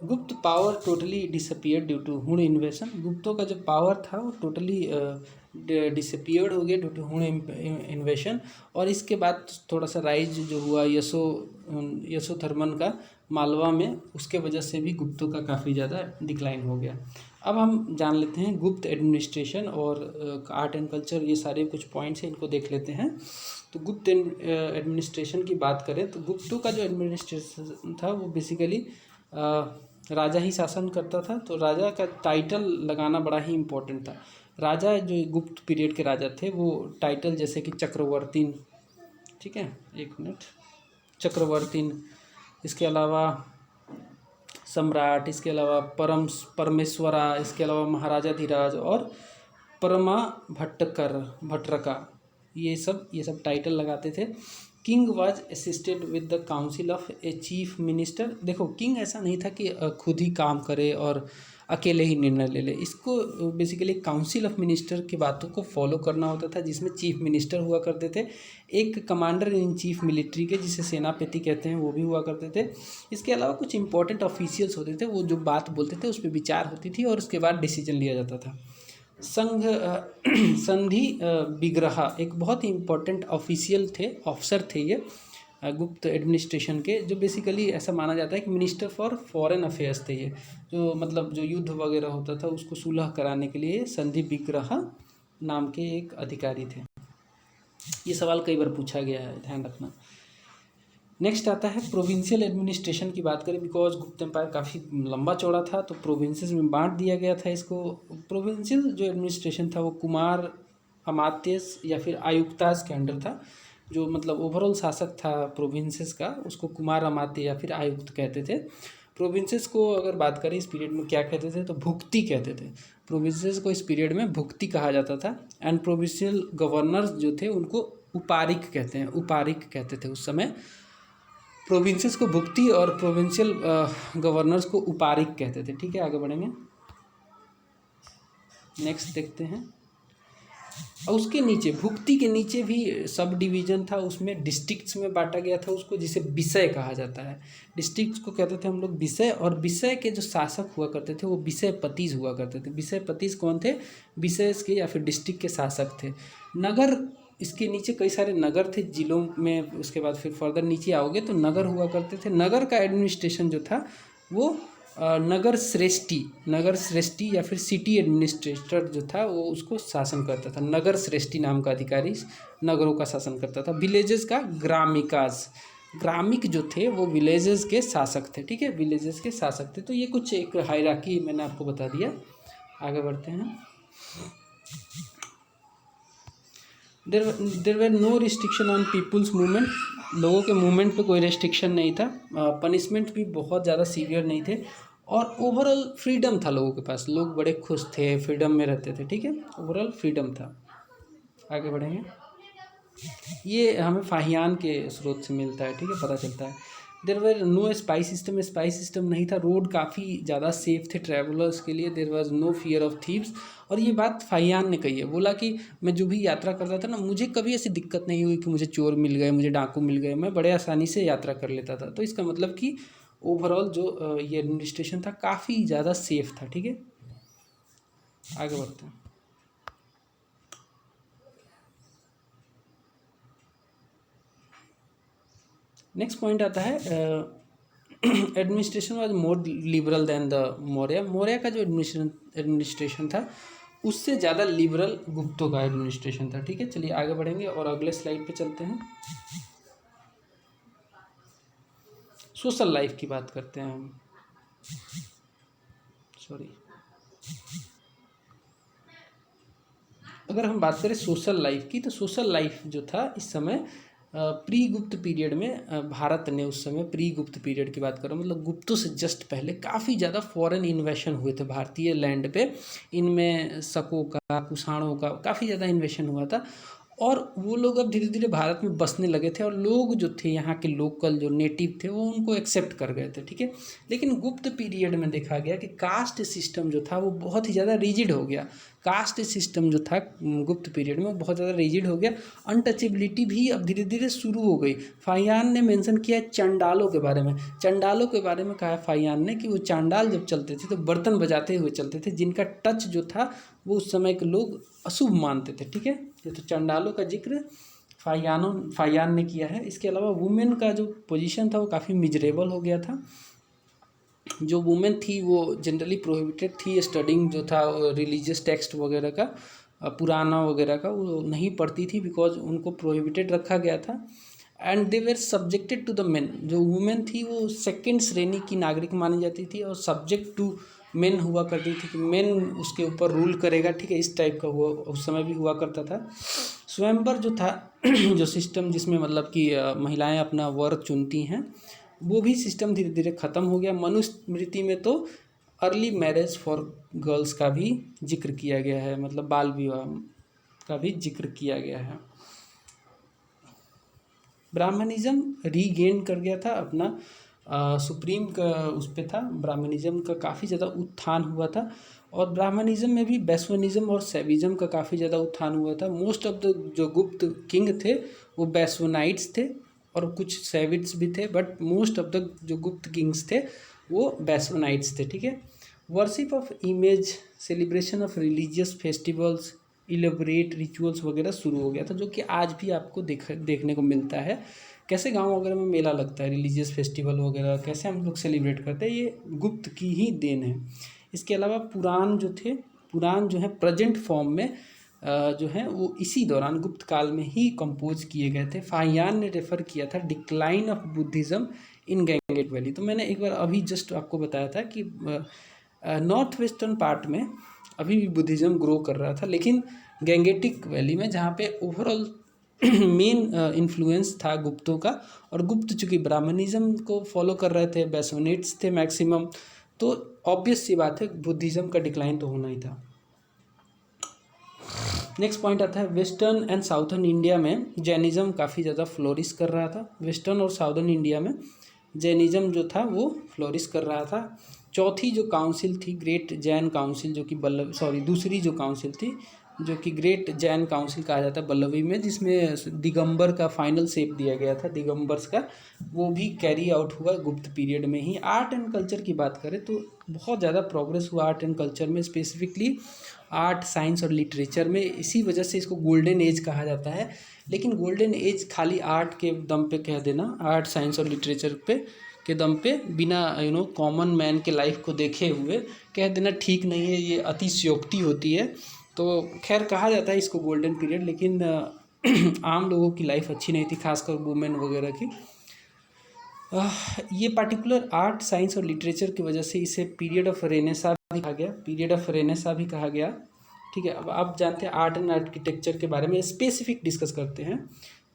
Gupta power totally disappeared due to Huna invasion. गुप्तों का जो पावर था वो टोटली डिसअपियर्ड हो गया ड्यू टू हुण इन्वेशन। और इसके बाद थोड़ा सा राइज जो हुआ यशोधर्मन का मालवा में, उसके वजह से भी गुप्तों का काफ़ी ज़्यादा डिक्लाइन हो गया। अब हम जान लेते हैं गुप्त एडमिनिस्ट्रेशन और आर्ट एंड कल्चर, ये सारे कुछ पॉइंट्स हैं, इनको देख लेते हैं। तो गुप्त एडमिनिस्ट्रेशन की बात करें तो गुप्तों का जो एडमिनिस्ट्रेशन था वो बेसिकली राजा ही शासन करता था। तो राजा का टाइटल लगाना बड़ा ही इम्पोर्टेंट था। राजा जो गुप्त पीरियड के राजा थे वो टाइटल जैसे कि चक्रवर्तीन, ठीक है, एक मिनट, चक्रवर्तीन, इसके अलावा सम्राट, इसके अलावा परमेश्वरा, इसके अलावा महाराजाधिराज और परमा भट्टरका, ये सब टाइटल लगाते थे। King was assisted with the council of a chief minister. देखो किंग ऐसा नहीं था कि खुद ही काम करे और अकेले ही निर्णय ले ले, इसको बेसिकली काउंसिल ऑफ मिनिस्टर की बातों को फॉलो करना होता था, जिसमें चीफ मिनिस्टर हुआ करते थे, एक कमांडर इन चीफ मिलिट्री के जिसे सेनापति कहते हैं वो भी हुआ करते थे। इसके अलावा कुछ इंपॉर्टेंट ऑफिशियल्स होते थे, वो जो बात बोलते थे उस पर विचार होती थी और उसके बाद डिसीजन लिया जाता था। संधि विग्रह एक बहुत ही इम्पोर्टेंट ऑफिशियल थे, ऑफिसर थे ये गुप्त एडमिनिस्ट्रेशन के, जो बेसिकली ऐसा माना जाता है कि मिनिस्टर फॉर फॉरेन अफेयर्स थे ये, जो मतलब जो युद्ध वगैरह होता था उसको सुलह कराने के लिए संधि विग्रह नाम के एक अधिकारी थे। ये सवाल कई बार पूछा गया है, ध्यान रखना। नेक्स्ट आता है प्रोविंशियल एडमिनिस्ट्रेशन की बात करें, बिकॉज गुप्त एम्पायर काफ़ी लंबा चौड़ा था तो प्रोविंसेस में बांट दिया गया था इसको। प्रोविंशियल जो एडमिनिस्ट्रेशन था वो कुमार, अमात्यस या फिर आयुक्ताज के अंडर था। जो मतलब ओवरऑल शासक था प्रोविंसेस का उसको कुमार, अमात्य या फिर आयुक्त कहते थे। प्रोविंसेस को अगर बात करें इस पीरियड में क्या कहते थे तो भुक्ति कहते थे। प्रोविंसेस को इस पीरियड में भुक्ति कहा जाता था। एंड प्रोविंशियल गवर्नर्स जो थे उनको उपारिक कहते हैं, उपारिक कहते थे उस समय। प्रोविंसेस को भुक्ति और प्रोविंशियल गवर्नर्स को उपारिक कहते थे। ठीक है, आगे बढ़ेंगे। नेक्स्ट देखते हैं। और उसके नीचे भुक्ति के नीचे भी सब डिवीज़न था, उसमें डिस्ट्रिक्ट्स में बांटा गया था उसको, जिसे विषय कहा जाता है। डिस्ट्रिक्ट्स को कहते थे हम लोग विषय, और विषय के जो शासक हुआ करते थे वो विषयपतिज हुआ करते थे। विषयपतिज कौन थे? विषय के या फिर डिस्ट्रिक्ट के शासक थे। नगर, इसके नीचे कई सारे नगर थे जिलों में, उसके बाद फिर फर्दर नीचे आओगे तो नगर हुआ करते थे। नगर का एडमिनिस्ट्रेशन जो था वो नगर श्रेष्ठी या फिर सिटी एडमिनिस्ट्रेटर जो था वो उसको शासन करता था। नगर श्रेष्ठी नाम का अधिकारी नगरों का शासन करता था। विलेजेस का ग्रामिक जो थे वो विलेजेस के शासक थे। ठीक है, विलेजेस के शासक थे। तो ये कुछ एक हायरार्की मैंने आपको बता दिया। आगे बढ़ते हैं। There were no restriction on people's movement. लोगों के मूवमेंट पे कोई रेस्ट्रिक्शन नहीं था। पनिशमेंट भी बहुत ज़्यादा सीवियर नहीं थे और ओवरऑल फ्रीडम था लोगों के पास। लोग बड़े खुश थे, फ्रीडम में रहते थे। ठीक है, ओवरऑल फ्रीडम था। आगे बढ़ेंगे। ये हमें फाहियान के स्रोत से मिलता है। ठीक है, पता चलता है। देर वर नो स्पाई सिस्टम नहीं था। रोड काफ़ी ज़्यादा सेफ थे ट्रैवलर्स के लिए। There was no fear of thieves. और ये बात फाहियान ने कही है, बोला कि मैं जो भी यात्रा करता था ना, मुझे कभी ऐसी दिक्कत नहीं हुई कि मुझे चोर मिल गए, मुझे डाकू मिल गए, मैं बड़े आसानी से यात्रा कर लेता था। तो इसका मतलब कि ओवरऑल जो ये एडमिनिस्ट्रेशन था काफ़ी ज़्यादा सेफ था। ठीक है, आगे बढ़ते हैं। नेक्स्ट पॉइंट आता है administration was more liberal than the Maurya. Maurya का जो एडमिनिस्ट्रेशन था उससे ज़्यादा लिबरल गुप्तों का एडमिनिस्ट्रेशन था। ठीक है, चलिए आगे बढ़ेंगे और अगले स्लाइड पे चलते हैं। सोशल लाइफ की बात करते हैं हम। अगर हम बात करें सोशल लाइफ की, तो सोशल लाइफ जो था इस समय प्री गुप्त पीरियड में भारत ने उस समय प्री गुप्त पीरियड की बात करो, मतलब गुप्तों से जस्ट पहले काफ़ी ज़्यादा फॉरेन इन्वेशन हुए थे भारतीय लैंड पे। इनमें शकों का, कुषाणों का काफ़ी ज़्यादा इन्वेशन हुआ था और वो लोग अब धीरे धीरे भारत में बसने लगे थे और लोग जो थे यहाँ के लोकल जो नेटिव थे वो उनको एक्सेप्ट कर गए थे। ठीक है, लेकिन गुप्त पीरियड में देखा गया कि कास्ट सिस्टम जो था वो बहुत ही ज़्यादा रिजिड हो गया। कास्ट सिस्टम जो था गुप्त पीरियड में वो बहुत ज़्यादा रिजिड हो गया। अनटचेबिलिटी भी अब धीरे धीरे शुरू हो गई। फाहियान ने मेंशन किया चंडालों के बारे में। चंडालों के बारे में कहा फाहियान ने कि वो चांडाल जब चलते थे तो बर्तन बजाते हुए चलते थे, जिनका टच जो था वो उस समय के लोग अशुभ मानते थे। ठीक है, ये तो चंडालों का जिक्र फाहियान ने किया है। इसके अलावा वुमेन का जो पोजीशन था वो काफ़ी मिजरेबल हो गया था। जो वुमेन थी वो जनरली प्रोहिबिटेड थी। स्टडिंग जो था रिलीजियस टेक्स्ट वगैरह का, पुराना वगैरह का, वो नहीं पढ़ती थी बिकॉज उनको प्रोहिबिटेड रखा गया था। And they were subjected to the men. जो वुमेन थी वो सेकंड श्रेणी की नागरिक मानी जाती थी और सब्जेक्ट टू मेन हुआ करती थी कि मेन उसके ऊपर रूल करेगा। ठीक है, इस टाइप का हुआ उस समय भी हुआ करता था। स्वयंवर जो था जो सिस्टम जिसमें मतलब कि महिलाएं अपना वर चुनती हैं, वो भी सिस्टम धीरे धीरे ख़त्म हो गया। मनुस्मृति में तो अर्ली मैरिज फॉर गर्ल्स का भी जिक्र किया गया है, मतलब बाल विवाह का भी जिक्र किया गया है। ब्राह्मणिज्म रीगेन कर गया था अपना सुप्रीम का उस पे था, ब्राह्मणिज्म का काफ़ी ज़्यादा उत्थान हुआ था। और ब्राह्मणिज्म में भी बैस्वनिज्म और सैविज्म का काफ़ी ज़्यादा उत्थान हुआ था। मोस्ट ऑफ द जो गुप्त किंग थे वो बैस्वनाइट्स थे और कुछ सैविड्स भी थे, बट मोस्ट ऑफ द जो गुप्त किंग्स थे वो बैस्वनाइट्स थे। ठीक है। Worship of image, celebration of religious festivals, elaborate rituals वगैरह शुरू हो गया था, जो कि आज भी आपको देखने को मिलता है। कैसे गांव वगैरह में मेला लगता है, रिलीजियस फेस्टिवल वगैरह कैसे हम लोग सेलिब्रेट करते हैं, ये गुप्त की ही देन है। इसके अलावा पुराण जो है प्रेजेंट फॉर्म में जो है वो इसी दौरान गुप्त काल में ही कंपोज किए गए थे। फाहियान ने रेफ़र किया था decline of Buddhism in Gangetic valley. तो मैंने एक बार अभी जस्ट आपको बताया था कि नॉर्थ वेस्टर्न पार्ट में अभी भी बुद्धिज़्म ग्रो कर रहा था, लेकिन गैंगेटिक वैली में जहाँ पे ओवरऑल मेन इन्फ्लुएंस था गुप्तों का, और गुप्त चूँकि ब्राह्मणिज्म को फॉलो कर रहे थे, बैसोनेट्स थे मैक्सिमम, तो ऑब्वियस सी बात है बुद्धिज़्म का डिक्लाइन तो होना ही था। नेक्स्ट पॉइंट आता है वेस्टर्न एंड साउथर्न इंडिया में जैनिज़्म काफ़ी ज़्यादा फ्लोरिश कर रहा था। वेस्टर्न और साउथर्न इंडिया में जैनिज़्म जो था वो फ्लोरिश कर रहा था। चौथी जो काउंसिल थी ग्रेट जैन काउंसिल, जो कि दूसरी जो काउंसिल थी जो कि ग्रेट जैन काउंसिल कहा जाता है बल्लवी में, जिसमें दिगंबर का फाइनल शेप दिया गया था दिगंबर्स का, वो भी कैरी आउट हुआ गुप्त पीरियड में ही। आर्ट एंड कल्चर की बात करें तो बहुत ज़्यादा प्रोग्रेस हुआ आर्ट एंड कल्चर में, स्पेसिफिकली आर्ट, साइंस और लिटरेचर में। इसी वजह से इसको गोल्डन एज कहा जाता है। लेकिन गोल्डन एज खाली आर्ट के दम पे कह देना, आर्ट, साइंस और लिटरेचर पे के दम पे बिना कॉमन मैन के लाइफ को देखे हुए कह देना ठीक नहीं है, ये अतिशयोक्ति होती है। तो खैर कहा जाता है इसको गोल्डन पीरियड, लेकिन आम लोगों की लाइफ अच्छी नहीं थी, खासकर वुमेन वगैरह की। ये पार्टिकुलर आर्ट, साइंस और लिटरेचर की वजह से इसे पीरियड ऑफ रेनेसा भी कहा गया, पीरियड ऑफ रेनेसा भी कहा गया। ठीक है। अब आप जानते हैं आर्ट एंड आर्किटेक्चर के बारे में स्पेसिफिक डिस्कस करते हैं।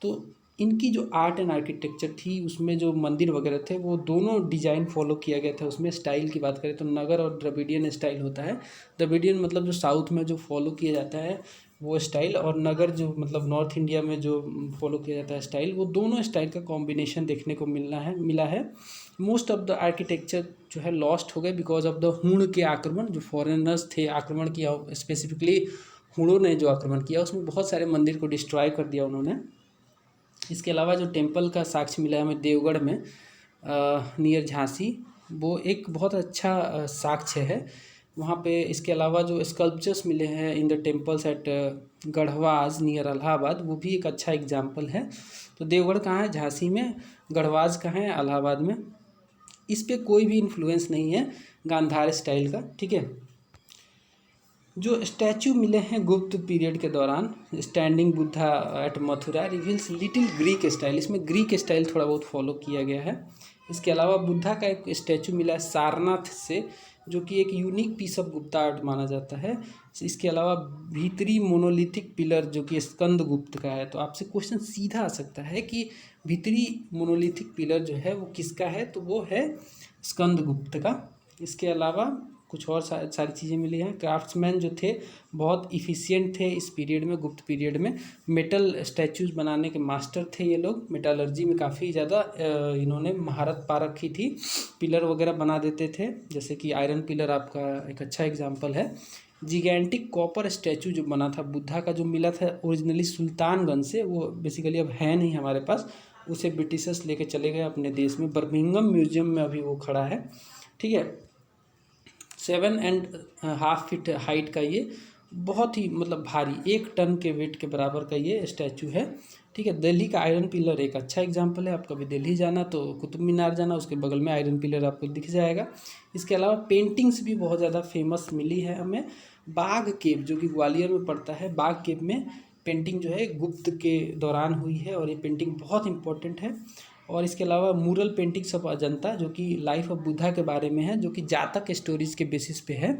तो इनकी जो आर्ट एंड आर्किटेक्चर थी उसमें जो मंदिर वगैरह थे वो दोनों डिज़ाइन फॉलो किया गया था। उसमें स्टाइल की बात करें तो नगर और द्रविडियन स्टाइल होता है। द्रविडियन मतलब जो साउथ में जो फॉलो किया जाता है वो स्टाइल, और नगर जो मतलब नॉर्थ इंडिया में जो फॉलो किया जाता है स्टाइल, वो दोनों स्टाइल का कॉम्बिनेशन देखने को मिला है। मोस्ट ऑफ द आर्किटेक्चर जो है लॉस्ट हो गए बिकॉज ऑफ द हूण के आक्रमण। जो फॉरेनर्स थे आक्रमण किया, स्पेसिफिकली हूणों ने जो आक्रमण किया उसमें बहुत सारे मंदिर को डिस्ट्रॉय कर दिया उन्होंने। इसके अलावा जो टेम्पल का साक्ष्य मिला है हमें देवगढ़ में नियर झांसी, वो एक बहुत अच्छा साक्ष्य है वहाँ पे। इसके अलावा जो स्कल्पचर्स मिले हैं इन द टेम्पल्स एट गढ़वाज नियर इलाहाबाद, वो भी एक अच्छा एग्जाम्पल है। तो देवगढ़ कहाँ है? झांसी में। गढ़वाज कहाँ है? इलाहाबाद में। इस पे कोई भी इन्फ्लुएंस नहीं है गांधार स्टाइल का। ठीक है। जो स्टैचू मिले हैं गुप्त पीरियड के दौरान, standing Buddha at Mathura reveals little Greek style, इसमें ग्रीक स्टाइल थोड़ा बहुत फॉलो किया गया है। इसके अलावा बुद्धा का एक स्टैचू मिला है सारनाथ से, जो कि एक unique piece of Gupta art माना जाता है। इसके अलावा भीतरी मोनोलिथिक पिलर जो कि स्कंद गुप्त का है। तो आपसे क्वेश्चन सीधा आ सकता है कि भीतरी मोनोलिथिक पिलर जो है वो किसका है? तो वो है स्कंद गुप्त का। इसके अलावा कुछ और सारी चीज़ें मिली हैं। क्राफ्ट्समैन जो थे बहुत इफ़िशियंट थे इस पीरियड में, गुप्त पीरियड में। मेटल स्टैचूज़ बनाने के मास्टर थे ये लोग, मेटालर्जी में काफ़ी ज़्यादा इन्होंने महारत पा रखी थी। पिलर वगैरह बना देते थे, जैसे कि आयरन पिलर आपका एक अच्छा एग्जाम्पल है। जिगेंटिक कॉपर स्टैचू जो बना था बुद्धा का, जो मिला था ओरिजिनली सुल्तानगंज से, वो बेसिकली अब है नहीं हमारे पास, उसे ब्रिटिशर्स लेके चले गए अपने देश में। बर्मिंघम म्यूजियम में अभी वो खड़ा है। ठीक है। 7.5 फीट हाइट का ये बहुत ही मतलब भारी 1 टन के वेट के बराबर का ये स्टैचू है। ठीक है। दिल्ली का आयरन पिलर एक अच्छा एग्जाम्पल है। आप कभी दिल्ली जाना तो कुतुब मीनार जाना, उसके बगल में आयरन पिलर आपको दिख जाएगा। इसके अलावा पेंटिंग्स भी बहुत ज़्यादा फेमस मिली है हमें। बाग केव जो कि ग्वालियर में पड़ता है, बाग केव में पेंटिंग जो है गुप्त के दौरान हुई है और ये पेंटिंग बहुत इंपॉर्टेंट है। और इसके अलावा मूरल पेंटिंग्स ऑफ अजंता जो कि लाइफ ऑफ बुद्धा के बारे में है, जो कि जातक स्टोरीज के बेसिस पे है।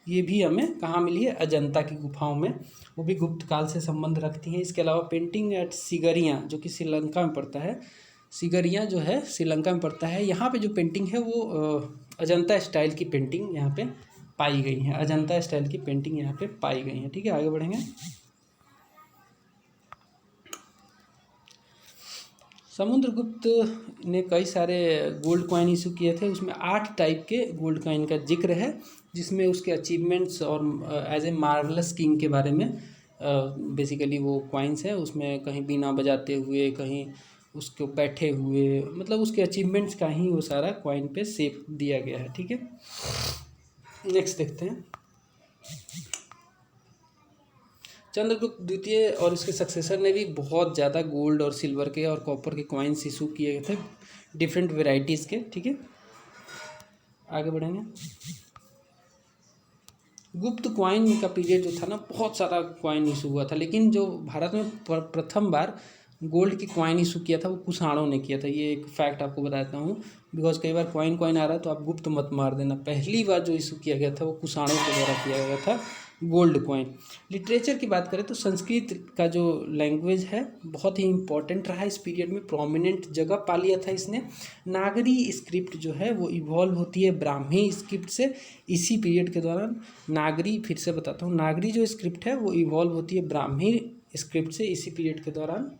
ये भी हमें कहाँ मिली है? अजंता की गुफाओं में, वो भी गुप्त काल से संबंध रखती हैं। इसके अलावा पेंटिंग एट सिगरियाँ जो कि श्रीलंका में पड़ता है, सिगरियाँ जो है श्रीलंका में पड़ता है। यहाँ पे जो पेंटिंग है वो अजंता स्टाइल की पेंटिंग यहाँ पे पाई गई है। अजंता स्टाइल की पेंटिंग यहाँ पे पाई गई है। ठीक है, आगे बढ़ेंगे। समुद्रगुप्त ने कई सारे गोल्ड कॉइन इशू किए थे, उसमें 8 टाइप के गोल्ड कॉइन का जिक्र है, जिसमें उसके अचीवमेंट्स और एज ए मार्वलस किंग के बारे में बेसिकली वो कॉइन्स हैं। उसमें कहीं बीना बजाते हुए, कहीं उसको बैठे हुए, मतलब उसके अचीवमेंट्स का ही वो सारा कॉइन पे शेप दिया गया है। ठीक है, नेक्स्ट देखते हैं। चंद्रगुप्त द्वितीय और उसके सक्सेसर ने भी बहुत ज़्यादा गोल्ड और सिल्वर के और कॉपर के कॉइन्स इशू किए गए थे, डिफरेंट वेराइटीज़ के। ठीक है, आगे बढ़ेंगे। गुप्त कॉइन का पीरियड जो था ना, बहुत सारा कॉइन इशू हुआ था, लेकिन जो भारत में प्रथम बार गोल्ड की कॉइन इशू किया था वो कुषाणों ने किया था। ये एक फैक्ट आपको बताता हूँ, बिकॉज कई बार कॉइन आ रहा है तो आप गुप्त मत मार देना। पहली बार जो इशू किया गया था वो कुषाणों के द्वारा किया गया था गोल्ड कॉइन। लिटरेचर की बात करें तो संस्कृत का जो लैंग्वेज है बहुत ही इम्पोर्टेंट रहा इस पीरियड में, प्रोमिनेंट जगह पा लिया था इसने। नागरी स्क्रिप्ट जो है वो इवॉल्व होती है ब्राह्मी स्क्रिप्ट से इसी पीरियड के दौरान। नागरी, फिर से बताता हूँ, नागरी जो स्क्रिप्ट है वो इवॉल्व होती है ब्राह्मी स्क्रिप्ट से इसी पीरियड के दौरान।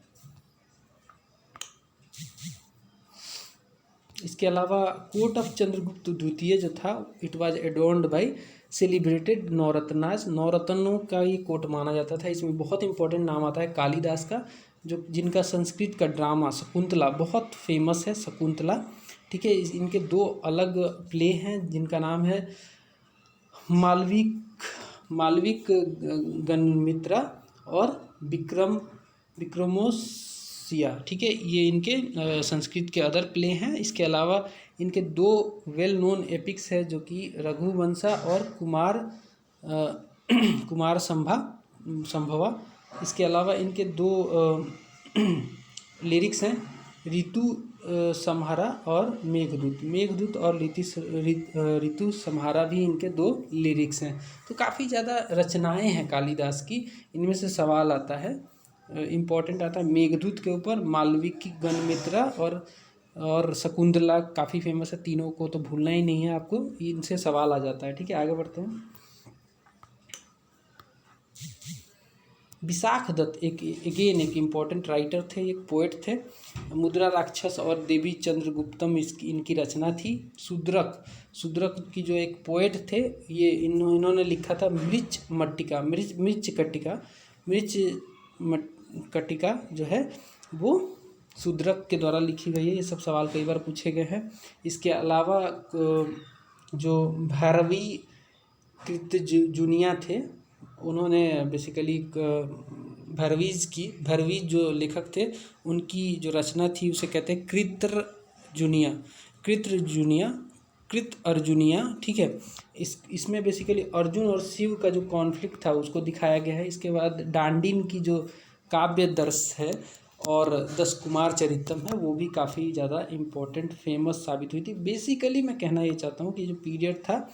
इसके अलावा कोर्ट ऑफ चंद्रगुप्त द्वितीय जो था, इट वाज एडोर्न्ड बाय सेलिब्रेटेड नवरत्नाज। नवरत्नों का ये कोर्ट माना जाता था। इसमें बहुत इंपॉर्टेंट नाम आता है कालिदास का, जो जिनका संस्कृत का ड्रामा शकुंतला बहुत फेमस है। शकुंतला, ठीक है, इनके 2 अलग प्ले हैं जिनका नाम है मालविक गणमित्रा और विक्रमोशिया। ठीक है, ये इनके संस्कृत के अदर प्ले हैं। इसके अलावा इनके 2 वेल नोन एपिक्स है जो कि रघुवंशा और कुमार संभवा। इसके अलावा इनके 2 लिरिक्स हैं, ऋतु संहारा और मेघदूत और ऋतु संहारा भी इनके 2 लिरिक्स हैं। तो काफ़ी ज़्यादा रचनाएं हैं कालिदास की। इनमें से सवाल आता है, इम्पोर्टेंट आता है मेघदूत के ऊपर, मालविक की गणमित्रा और शकुंतला काफ़ी फेमस है। तीनों को तो भूलना ही नहीं है आपको, इनसे सवाल आ जाता है। ठीक है, आगे बढ़ते हैं। विशाखदत्त एक इम्पोर्टेंट राइटर थे, एक पोएट थे। मुद्रा राक्षस और देवी चंद्रगुप्तम इनकी रचना थी। शूद्रक की जो एक पोएट थे, ये इन्होंने लिखा था मिर्च कटिका जो है वो शूद्रक के द्वारा लिखी गई है। ये सब सवाल कई बार पूछे गए हैं। इसके अलावा जो भैरवी कृतजुनिया थे, उन्होंने बेसिकली भैरवीज जो लेखक थे उनकी जो रचना थी उसे कहते हैं कृत अर्जुनिया। ठीक है, इसमें बेसिकली अर्जुन और शिव का जो कॉन्फ्लिक्ट था उसको दिखाया गया है। इसके बाद डांडिन की जो काव्य दर्श है और 10 कुमार चरित्रम है वो भी काफ़ी ज़्यादा इम्पोर्टेंट फेमस साबित हुई थी। बेसिकली मैं कहना ये चाहता हूँ कि जो पीरियड था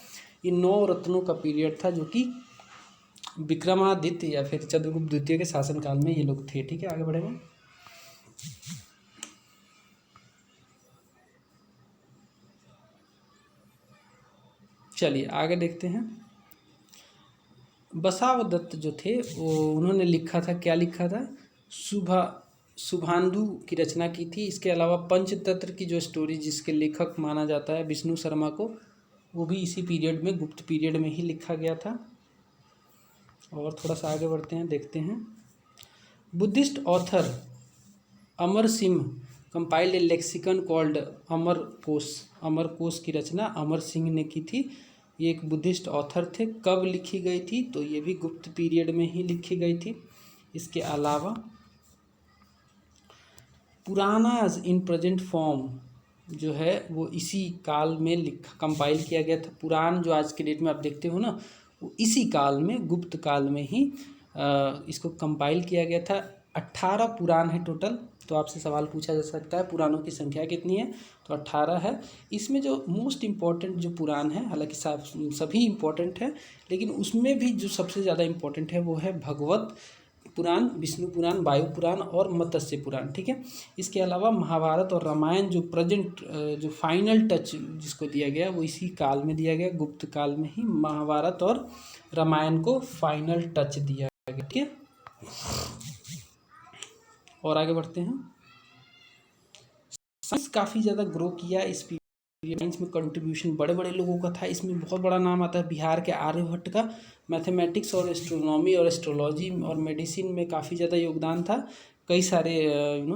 ये 9 रत्नों का पीरियड था, जो कि विक्रमादित्य या फिर चंद्रगुप्त द्वितीय के शासनकाल में ये लोग थे। ठीक है, आगे बढ़ेंगे। चलिए आगे देखते हैं। बसावदत्त जो थे वो उन्होंने लिखा था, क्या लिखा था, शुभांधु की रचना की थी। इसके अलावा पंचतंत्र की जो स्टोरी जिसके लेखक माना जाता है विष्णु शर्मा को, वो भी इसी पीरियड में, गुप्त पीरियड में ही लिखा गया था। और थोड़ा सा आगे बढ़ते हैं, देखते हैं। Buddhist author Amar Singh compiled ए लेक्सिकन कॉल्ड अमरकोश की रचना अमर सिंह ने की थी। ये एक बुद्धिस्ट ऑथर थे। कब लिखी गई थी, तो ये भी गुप्त पीरियड में ही लिखी गई थी। इसके अलावा पुरानाज इन प्रेजेंट फॉर्म जो है वो इसी काल में कंपाइल किया गया था। पुराण जो आज के डेट में आप देखते हो ना, वो इसी काल में, गुप्त काल में ही इसको कंपाइल किया गया था। 18 पुराण है टोटल। तो आपसे सवाल पूछा जा सकता है पुराणों की संख्या कितनी है, तो 18 है। इसमें जो मोस्ट इम्पॉर्टेंट जो पुराण है, हालांकि सभी इम्पॉर्टेंट है, लेकिन उसमें भी जो सबसे ज़्यादा इम्पॉर्टेंट है वो है भगवत पुराण, विष्णु पुराण, वायु पुराण और मत्स्य पुराण, ठीक है। इसके अलावा महाभारत और रामायण जो प्रेजेंट जो फाइनल टच जिसको दिया गया वो इसी काल में दिया गया, गुप्त काल में ही महाभारत और रामायण को फाइनल टच दिया गया, ठीक है। और आगे बढ़ते हैं। साइंस काफ़ी ज़्यादा ग्रो किया इस पीरियड, साइंस में कंट्रीब्यूशन बड़े बड़े लोगों का था। इसमें बहुत बड़ा नाम आता है बिहार के आर्यभट्ट का। मैथमेटिक्स और एस्ट्रोनॉमी और एस्ट्रोलॉजी और मेडिसिन में काफ़ी ज़्यादा योगदान था कई सारे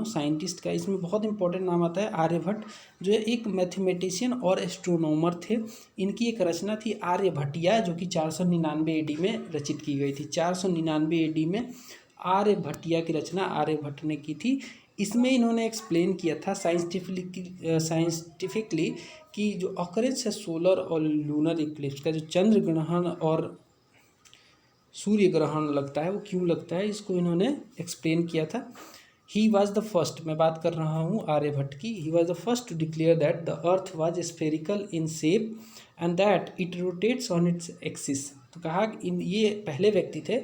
साइंटिस्ट का। इसमें बहुत इंपॉर्टेंट नाम आता है आर्यभट्ट, जो एक मैथमेटिशियन और एस्ट्रोनॉमर थे। इनकी एक रचना थी आर्यभट्टिया, जो कि 499 AD में रचित की गई थी। 499 AD में आर्यभट्टिया की रचना आर्यभट्ट ने की थी। इसमें इन्होंने एक्सप्लेन किया था साइंटिफिकली कि जो ऑकरेंस है सोलर और लूनर इक्लिप्स का, जो चंद्र ग्रहण और सूर्य ग्रहण लगता है वो क्यों लगता है, इसको इन्होंने एक्सप्लेन किया था। ही वॉज द फर्स्ट, मैं बात कर रहा हूँ आर्यभट्ट की, he was the first to declare that the earth was spherical in shape and that it rotates on its axis. तो कहा ये पहले व्यक्ति थे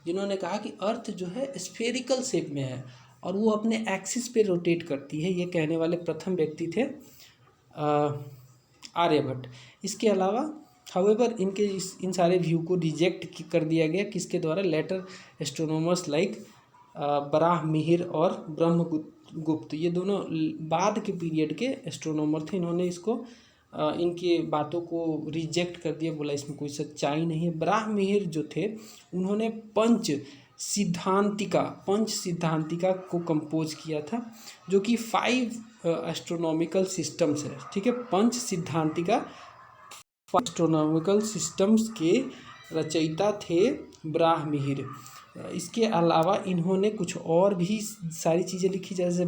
जिन्होंने कहा कि अर्थ जो है स्फेरिकल शेप में है और वो अपने एक्सिस पे रोटेट करती है। ये कहने वाले प्रथम व्यक्ति थे आर्यभट्ट। इसके अलावा हाउएवर इनके इन सारे व्यू को रिजेक्ट कर दिया गया किसके द्वारा, लेटर एस्ट्रोनॉमर्स लाइक बराहमिहिर और ब्रह्मगुप्त। ये दोनों बाद के पीरियड के एस्ट्रोनॉमर थे। इन्होंने इसको इनके बातों को रिजेक्ट कर दिया, बोला इसमें कोई सच्चाई नहीं है। बराहमिहिर जो थे उन्होंने पंच सिद्धांतिका को कंपोज किया था, जो कि 5 एस्ट्रोनॉमिकल सिस्टम्स है, ठीक है। पंच सिद्धांतिका एस्ट्रोनॉमिकल सिस्टम्स के रचयिता थे बराहमिहिर। इसके अलावा इन्होंने कुछ और भी सारी चीज़ें लिखी, जैसे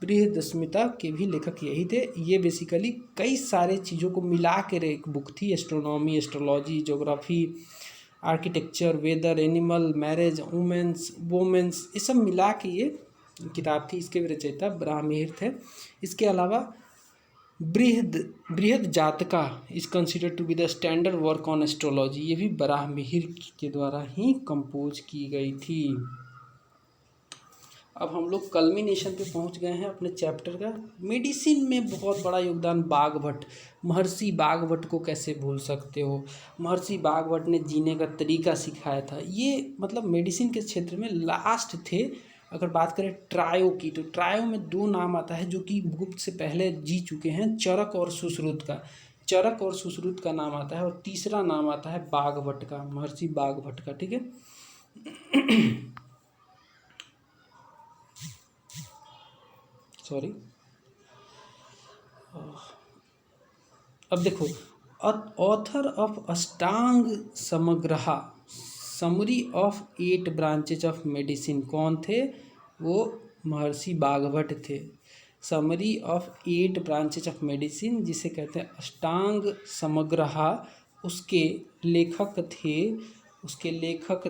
बृहदस्मिता के भी लेखक यही थे। ये बेसिकली कई सारे चीज़ों को मिला कर एक बुक थी, astronomy, astrology, geography, architecture, weather, animal, marriage, women's, ये सब मिला के ये किताब थी। इसके भी रचयिता बराहमिहिर थे। इसके अलावा Brihat Jataka is considered to be the standard work on astrology, ये भी बराहमिहिर के द्वारा ही कंपोज की गई थी। अब हम लोग कल्मिनेशन पे पहुंच गए हैं अपने चैप्टर का। मेडिसिन में बहुत बड़ा योगदान बाघभट्ट, महर्षि बाघभट्ट को कैसे भूल सकते हो। महर्षि बाघभट्ट ने जीने का तरीका सिखाया था। ये मतलब मेडिसिन के क्षेत्र में लास्ट थे। अगर बात करें ट्रायो की, तो ट्रायो में 2 नाम आता है जो कि गुप्त से पहले जी चुके हैं, चरक और सुश्रुत का नाम आता है, और तीसरा नाम आता है बाघभट्ट का, महर्षि बाघभट्ट का, ठीक है। सॉरी, अब देखो, author of Ashtanga Sangraha, summary of 8 branches of medicine, कौन थे वो, महर्षि बाघभट्ट थे। Summary of 8 branches of medicine जिसे कहते हैं अष्टांग समग्रहा, उसके लेखक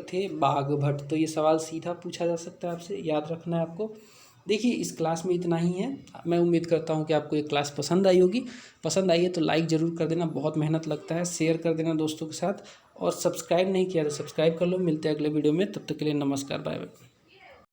थे बाघभट्ट। तो ये सवाल सीधा पूछा जा सकता है आपसे, याद रखना है आपको। देखिए इस क्लास में इतना ही है। मैं उम्मीद करता हूँ कि आपको ये क्लास पसंद आई होगी। पसंद आई है तो लाइक ज़रूर कर देना, बहुत मेहनत लगता है। शेयर कर देना दोस्तों के साथ, और सब्सक्राइब नहीं किया तो सब्सक्राइब कर लो। मिलते हैं अगले वीडियो में, तब तक के लिए नमस्कार, बाय बाय।